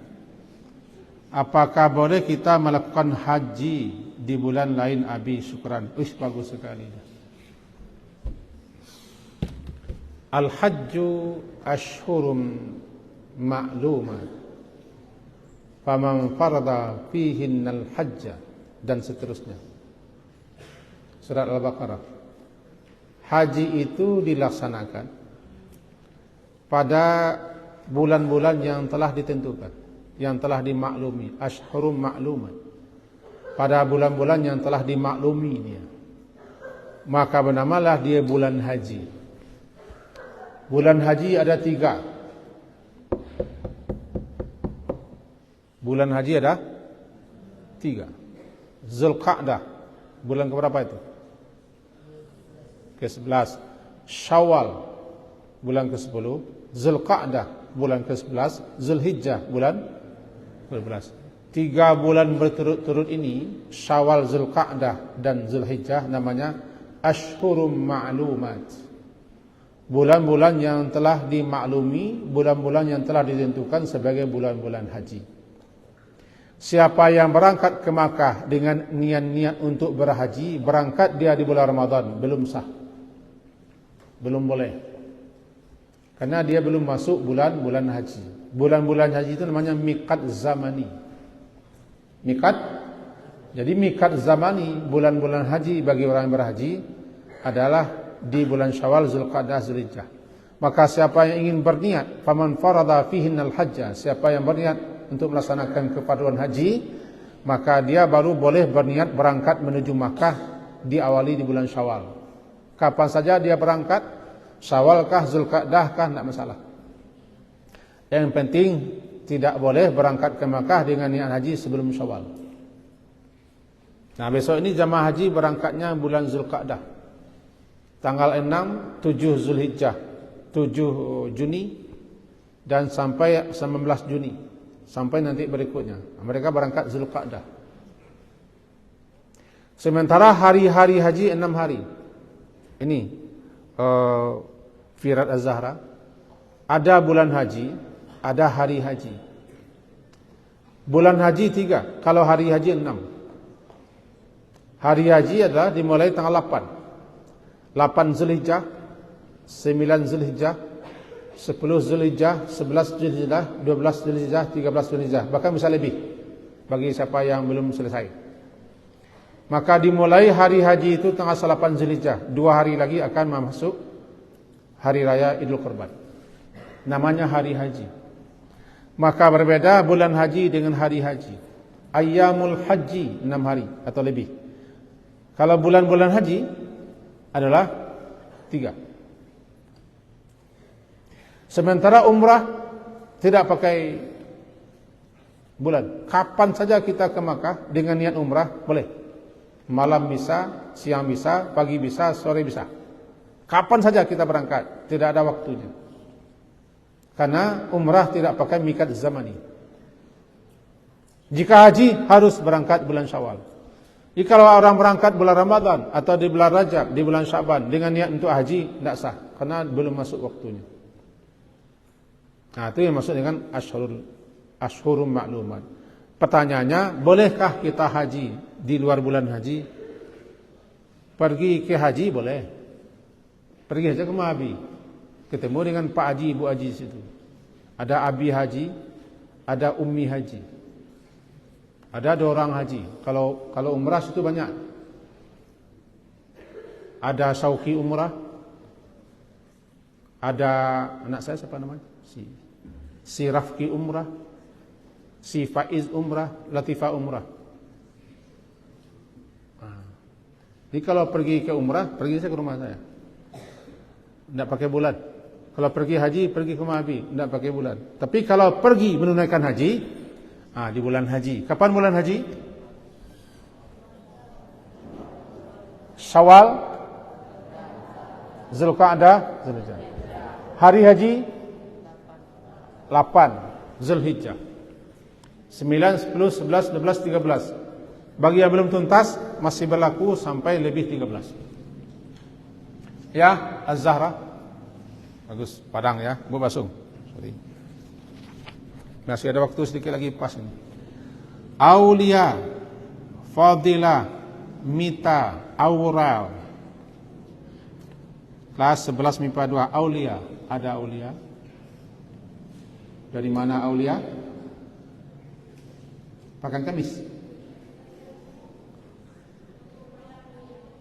Apakah boleh kita melakukan haji di bulan lain Abi? Syukran. Bagus sekali. Al-hajju ashhurum ma'lumat. Faman farada fihinnal hajja, dan seterusnya. Surat Al-Baqarah. Haji itu dilaksanakan pada bulan-bulan yang telah ditentukan, yang telah dimaklumi. Ashhurum ma'lumat. Pada bulan-bulan yang telah dimaklumi dia, maka bernamalah dia bulan haji. Bulan haji ada 3. Bulan haji ada 3. Zulqa'dah, bulan keberapa itu? Ke-11. Syawal, bulan ke-10. Zulqa'dah, bulan ke-11. Zulhijjah, bulan ke-11. 3 bulan berturut-turut ini, Syawal, Zulqa'dah dan Zulhijjah, namanya Ashhurum Ma'lumat. Bulan-bulan yang telah dimaklumi, bulan-bulan yang telah ditentukan sebagai bulan-bulan haji. Siapa yang berangkat ke Makkah dengan niat-niat untuk berhaji, berangkat dia di bulan Ramadan, belum sah. Belum boleh. Karena dia belum masuk bulan-bulan haji. Bulan-bulan haji itu namanya miqat zamani. Miqat. Jadi miqat zamani, bulan-bulan haji bagi orang yang berhaji adalah di bulan Syawal, Zulqa'dah, Zulhijjah. Maka siapa yang ingin berniat, faman farada fihinnal hajja, siapa yang berniat untuk melaksanakan kepaduan haji, maka dia baru boleh berniat berangkat menuju Makkah, diawali di bulan Syawal. Kapan saja dia berangkat, Syawalkah, Zulqa'dahkah, tidak masalah. Yang penting tidak boleh berangkat ke Makkah dengan niat haji sebelum Syawal. Nah, besok ini jamaah haji berangkatnya bulan Zulqa'dah. Tanggal 6, 7 Zulhijjah, 7 Juni, dan sampai 19 Juni. Sampai nanti berikutnya. Mereka berangkat Zulqa'dah. Sementara hari-hari haji 6 hari. Ini Firat Az-Zahra. Ada bulan haji, ada hari haji. Bulan haji 3, kalau hari haji 6. Hari haji adalah dimulai tanggal 8. 8 Zulhijjah, 9 Zulhijjah, 10 Zulhijjah, 11 Zulhijjah, 12 Zulhijjah, 13 Zulhijjah. Bahkan bisa lebih bagi siapa yang belum selesai. Maka dimulai hari haji itu tanggal 8 Zulhijjah. 2 hari lagi akan masuk hari raya Idul Kurban. Namanya hari haji. Maka berbeda bulan haji dengan hari haji. Ayyamul haji 6 hari atau lebih. Kalau bulan-bulan haji adalah 3. Sementara umrah tidak pakai bulan. Kapan saja kita ke Makkah dengan niat umrah boleh. Malam bisa, siang bisa, pagi bisa, sore bisa. Kapan saja kita berangkat, tidak ada waktunya. Karena umrah tidak pakai miqat zamani. Jika haji harus berangkat bulan Syawal. Jika orang berangkat bulan Ramadan atau di bulan Rajab, di bulan Syaban dengan niat untuk haji, tidak sah karena belum masuk waktunya. Nah, itu yang maksud dengan ashhurum ma'lumat. Pertanyaannya, bolehkah kita haji di luar bulan haji? Pergi ke haji boleh. Pergi saja ke Mabi. Ketemu dengan Pak Haji, Ibu Haji di situ. Ada Abi Haji, ada Ummi Haji. Ada 2 orang haji. Kalau umrah itu banyak. Ada Syauqi umrah. Ada anak saya siapa namanya? Si Rafki umrah. Si Faiz umrah, Latifah umrah. Jadi kalau pergi ke umrah, pergi saja ke rumah saya. tidak pakai bulan. Kalau pergi haji, pergi ke Mahabi, tidak pakai bulan. Tapi kalau pergi menunaikan haji, di bulan haji. Kapan bulan haji? Syawal, Zulqa'dah, Zulhijjah. Hari haji 8 Zulhijjah. 9, 10, 11, 12, 13. Bagi yang belum tuntas masih berlaku sampai lebih 13. Ya, Az-Zahra. Bagus, Padang ya, Bu Basung. Sorry. Masih ada waktu sedikit lagi pas ini. Aulia, Fadilah, Mita, Aural. Kelas 11 MIPA 2, Aulia. Ada Aulia? Dari mana Aulia? Pakan Kamis.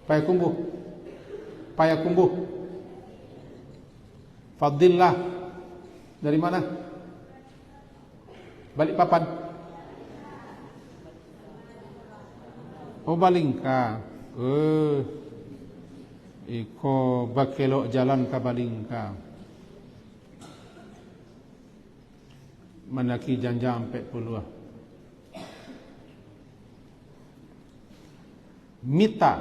Payakumbuh. Fadillah. Dari mana? Balikpapan. Oh, Balingka. Iko bakelok jalan ke Balingka. Menaki janja 40. Mita.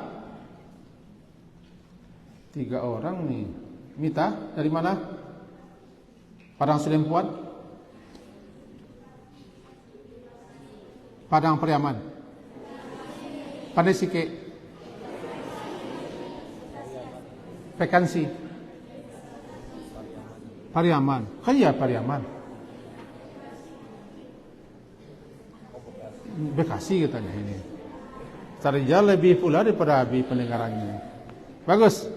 3 orang nih. Mita dari mana? Padang Selempuan. Padang Pariaman. Pandai Sike. Pekansi. Pariaman. Kan ya Pariaman. Bekasi katanya ini. Sarja lebih pula daripada Abi pendengarannya. Bagus.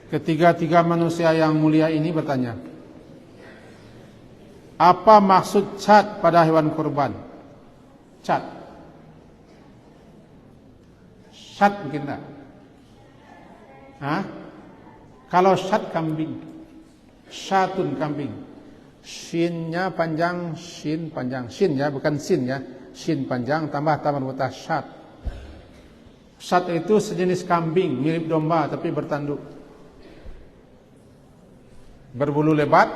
Ketiga-tiga manusia yang mulia ini bertanya, apa maksud cat pada hewan kurban? Cat. Syat mungkin tak? Kalau syat kambing, syatun kambing, shinnya panjang, shin panjang, shin ya, bukan sin ya, shin panjang tambah buta syat. Syat itu sejenis kambing, mirip domba tapi bertanduk, berbulu lebat,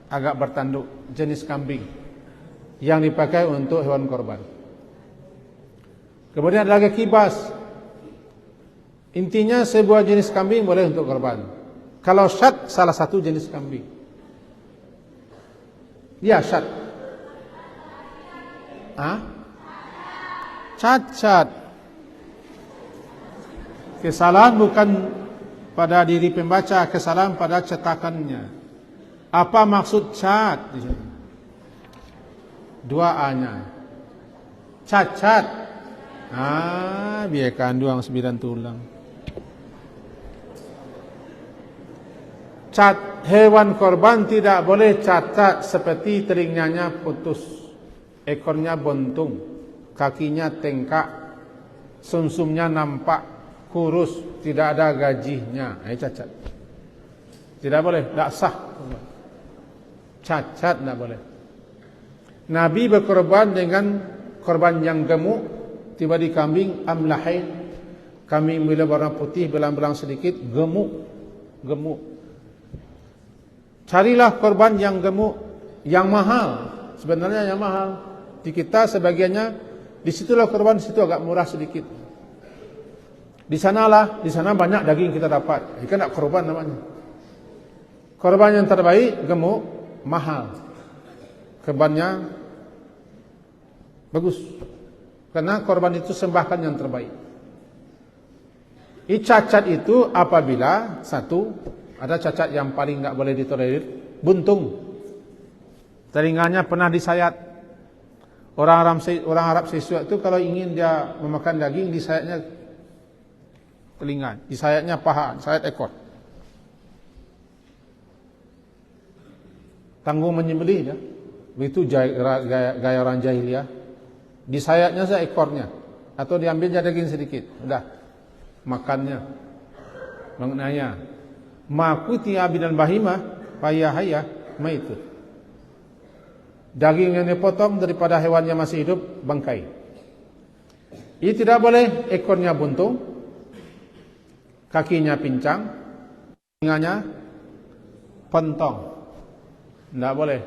agak bertanduk, jenis kambing yang dipakai untuk hewan korban. Kemudian ada lagi kibas. Intinya sebuah jenis kambing boleh untuk korban. Kalau syat salah satu jenis kambing. Ya, syat. Cacat. Kesalahan bukan pada diri pembaca, kesalahan pada cetakannya. Apa maksud cat di sini? 2A-nya. Cacat. Biarkan 29 tulang. Cat hewan korban tidak boleh cacat seperti telinganya putus, ekornya buntung, kakinya tengkak, sumsumnya nampak, kurus, tidak ada gajinya. Cacat. Tidak boleh, tidak sah. Cacat tidak boleh. Nabi berkorban dengan korban yang gemuk, tiba di kambing amlahain. Kambing bila warna putih, belang-belang sedikit, gemuk. Carilah korban yang gemuk, yang mahal. Sebenarnya yang mahal. Di kita sebagiannya, di situlah korban, di situ agak murah sedikit. Di sana banyak daging kita dapat. Ikan tak korban namanya. Korban yang terbaik, gemuk, mahal. Korbannya bagus. Karena korban itu sembahkan yang terbaik. Cacat itu apabila satu, ada cacat yang paling enggak boleh ditolerir, buntung. Telinganya pernah disayat. Orang Arab siswa itu kalau ingin dia memakan daging, disayatnya telinga, disayatnya paha, disayat ekor. Tanggung menyembelih ya. Begitu gaya orang jahiliyah. Disayatnya saja ekornya atau diambilnya daging sedikit. Udah makannya. Mengenanya makuti abidan bahimah payahaya maitut. Daging yang dipotong daripada hewan yang masih hidup bangkai. Ini tidak boleh ekornya buntung, kakinya pincang, telinganya pentong, tidak boleh.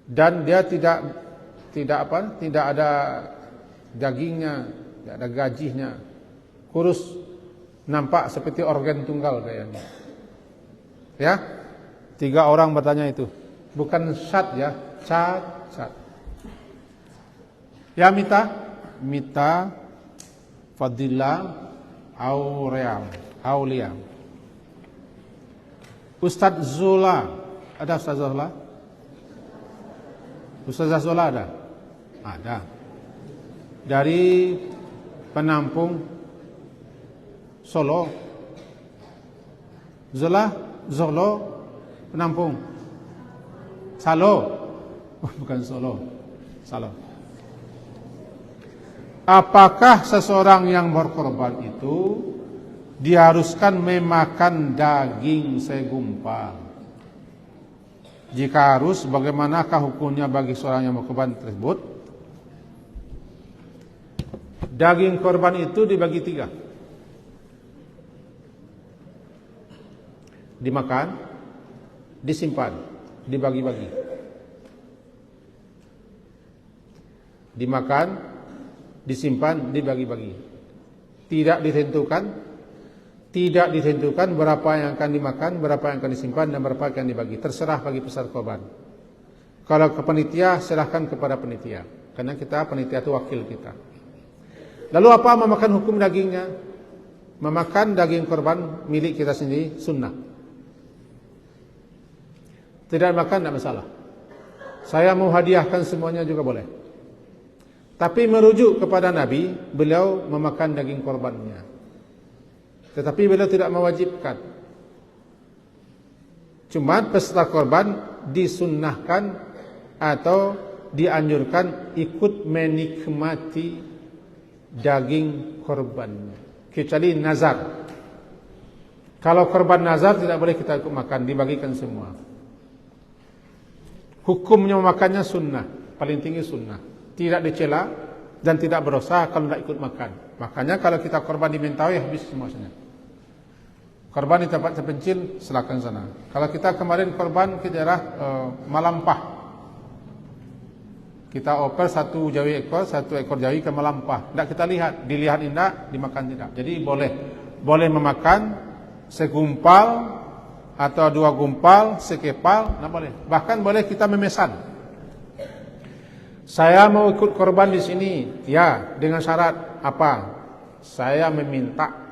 Dan dia tidak ada dagingnya, tidak ada gajihnya, kurus, nampak seperti organ tunggal kayaknya. Ya, 3 orang bertanya itu, bukan syat ya, cat. Ya Mita, Fadilah, Aulia. Ustadz Zola, ada Ustadz Zola? Ustazah Zola ada? Ada. Dari Penampung Solo. Zolo, Penampung. Salo. Bukan Solo. Salo. Apakah seseorang yang berkorban itu diharuskan memakan daging segumpal? Jika harus, bagaimanakah hukumnya bagi seorang yang berkorban tersebut? Daging korban itu dibagi 3. Dimakan, disimpan, dibagi-bagi. Dimakan, disimpan, dibagi-bagi. Tidak ditentukan berapa yang akan dimakan, berapa yang akan disimpan, dan berapa yang akan dibagi. Terserah bagi peserta korban. Kalau ke panitia, serahkan kepada panitia. Karena panitia itu wakil kita. Lalu apa memakan hukum dagingnya? Memakan daging korban milik kita sendiri, sunnah. Tidak makan, tidak masalah. Saya mau hadiahkan semuanya juga boleh. Tapi merujuk kepada Nabi, beliau memakan daging korbannya. Tetapi beliau tidak mewajibkan. Cuma peserta korban disunnahkan atau dianjurkan ikut menikmati daging korbannya. Kecuali nazar. Kalau korban nazar tidak boleh kita ikut makan, dibagikan semua. Hukumnya memakannya sunnah, paling tinggi sunnah. Tidak dicela dan tidak berdosa kalau tidak ikut makan. Makanya kalau kita korban di Mentawai habis semuanya. Korban di tempat terpencil, silakan sana. Kalau kita kemarin korban ke daerah Malampah, kita oper 1 ekor jawi ke Malampah. Tidak kita lihat, dilihat indah, dimakan tidak. Jadi boleh memakan segumpal atau 2 gumpal, sekepal, tidak boleh. Bahkan boleh kita memesan. Saya mau ikut korban di sini, ya, dengan syarat apa? Saya meminta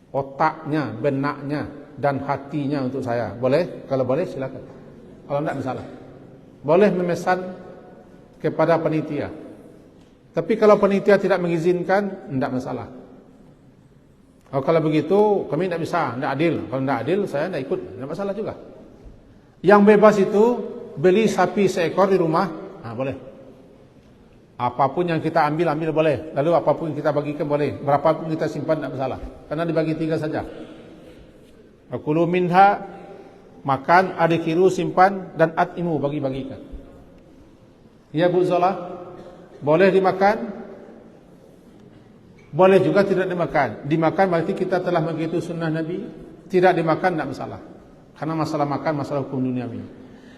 otaknya, benaknya, dan hatinya untuk saya. Boleh? Kalau boleh silakan. Kalau tidak masalah. Boleh memesan kepada panitia. Tapi kalau panitia tidak mengizinkan, tidak masalah. Kalau begitu kami tidak bisa, tidak adil. Kalau tidak adil saya tidak ikut, tidak masalah juga. Yang bebas itu beli sapi seekor di rumah, boleh. Apapun yang kita ambil boleh. Lalu apapun yang kita bagikan boleh. Berapapun kita simpan tidak masalah. Karena dibagi 3 saja. Akulu minha, makan, adikhiru simpan, dan atimu bagi-bagikan. Ya Bu Zola, boleh dimakan, boleh juga tidak dimakan. Dimakan berarti kita telah mengikuti sunnah Nabi. Tidak dimakan tidak masalah. Karena masalah makan masalah hukum duniawi.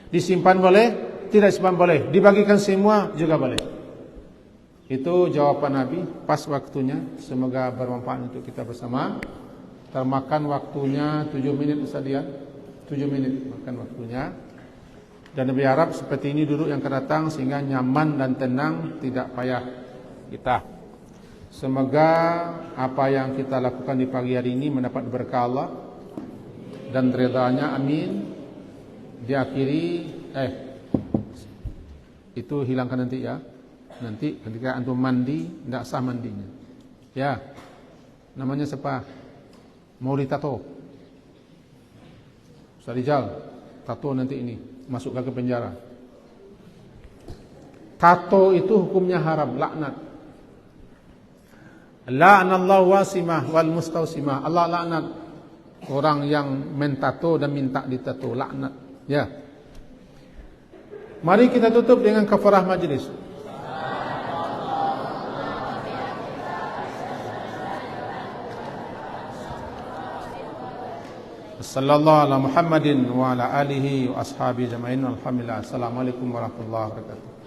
Disimpan boleh, tidak simpan boleh. Dibagikan semua juga boleh. Itu jawaban Nabi pas waktunya. Semoga bermanfaat untuk kita bersama. Termakan waktunya 7 minit Ustaz Dian. 7 menit makan waktunya. Dan Nabi harap seperti ini duduk yang akan datang sehingga nyaman dan tenang, tidak payah kita. Semoga apa yang kita lakukan di pagi hari ini mendapat berkah Allah dan ridha-Nya, amin. Diakhiri itu hilangkan nanti ya. Nanti ketika antum mandi tidak sah mandinya. Ya. Namanya siapa? Mau ditato. Ustaz Rijal, tato nanti ini masukkan ke penjara. Tato itu hukumnya haram, laknat. La'anallahu wasimah wal mustausimah. Allah laknat orang yang mentato dan minta ditato, laknat. Ya. Mari kita tutup dengan kafarah majlis. Sallallahu ala Muhammadin wa ala alihi wa ashabihi jamain. Alhamdulillah. Assalamualaikum warahmatullahi wabarakatuh.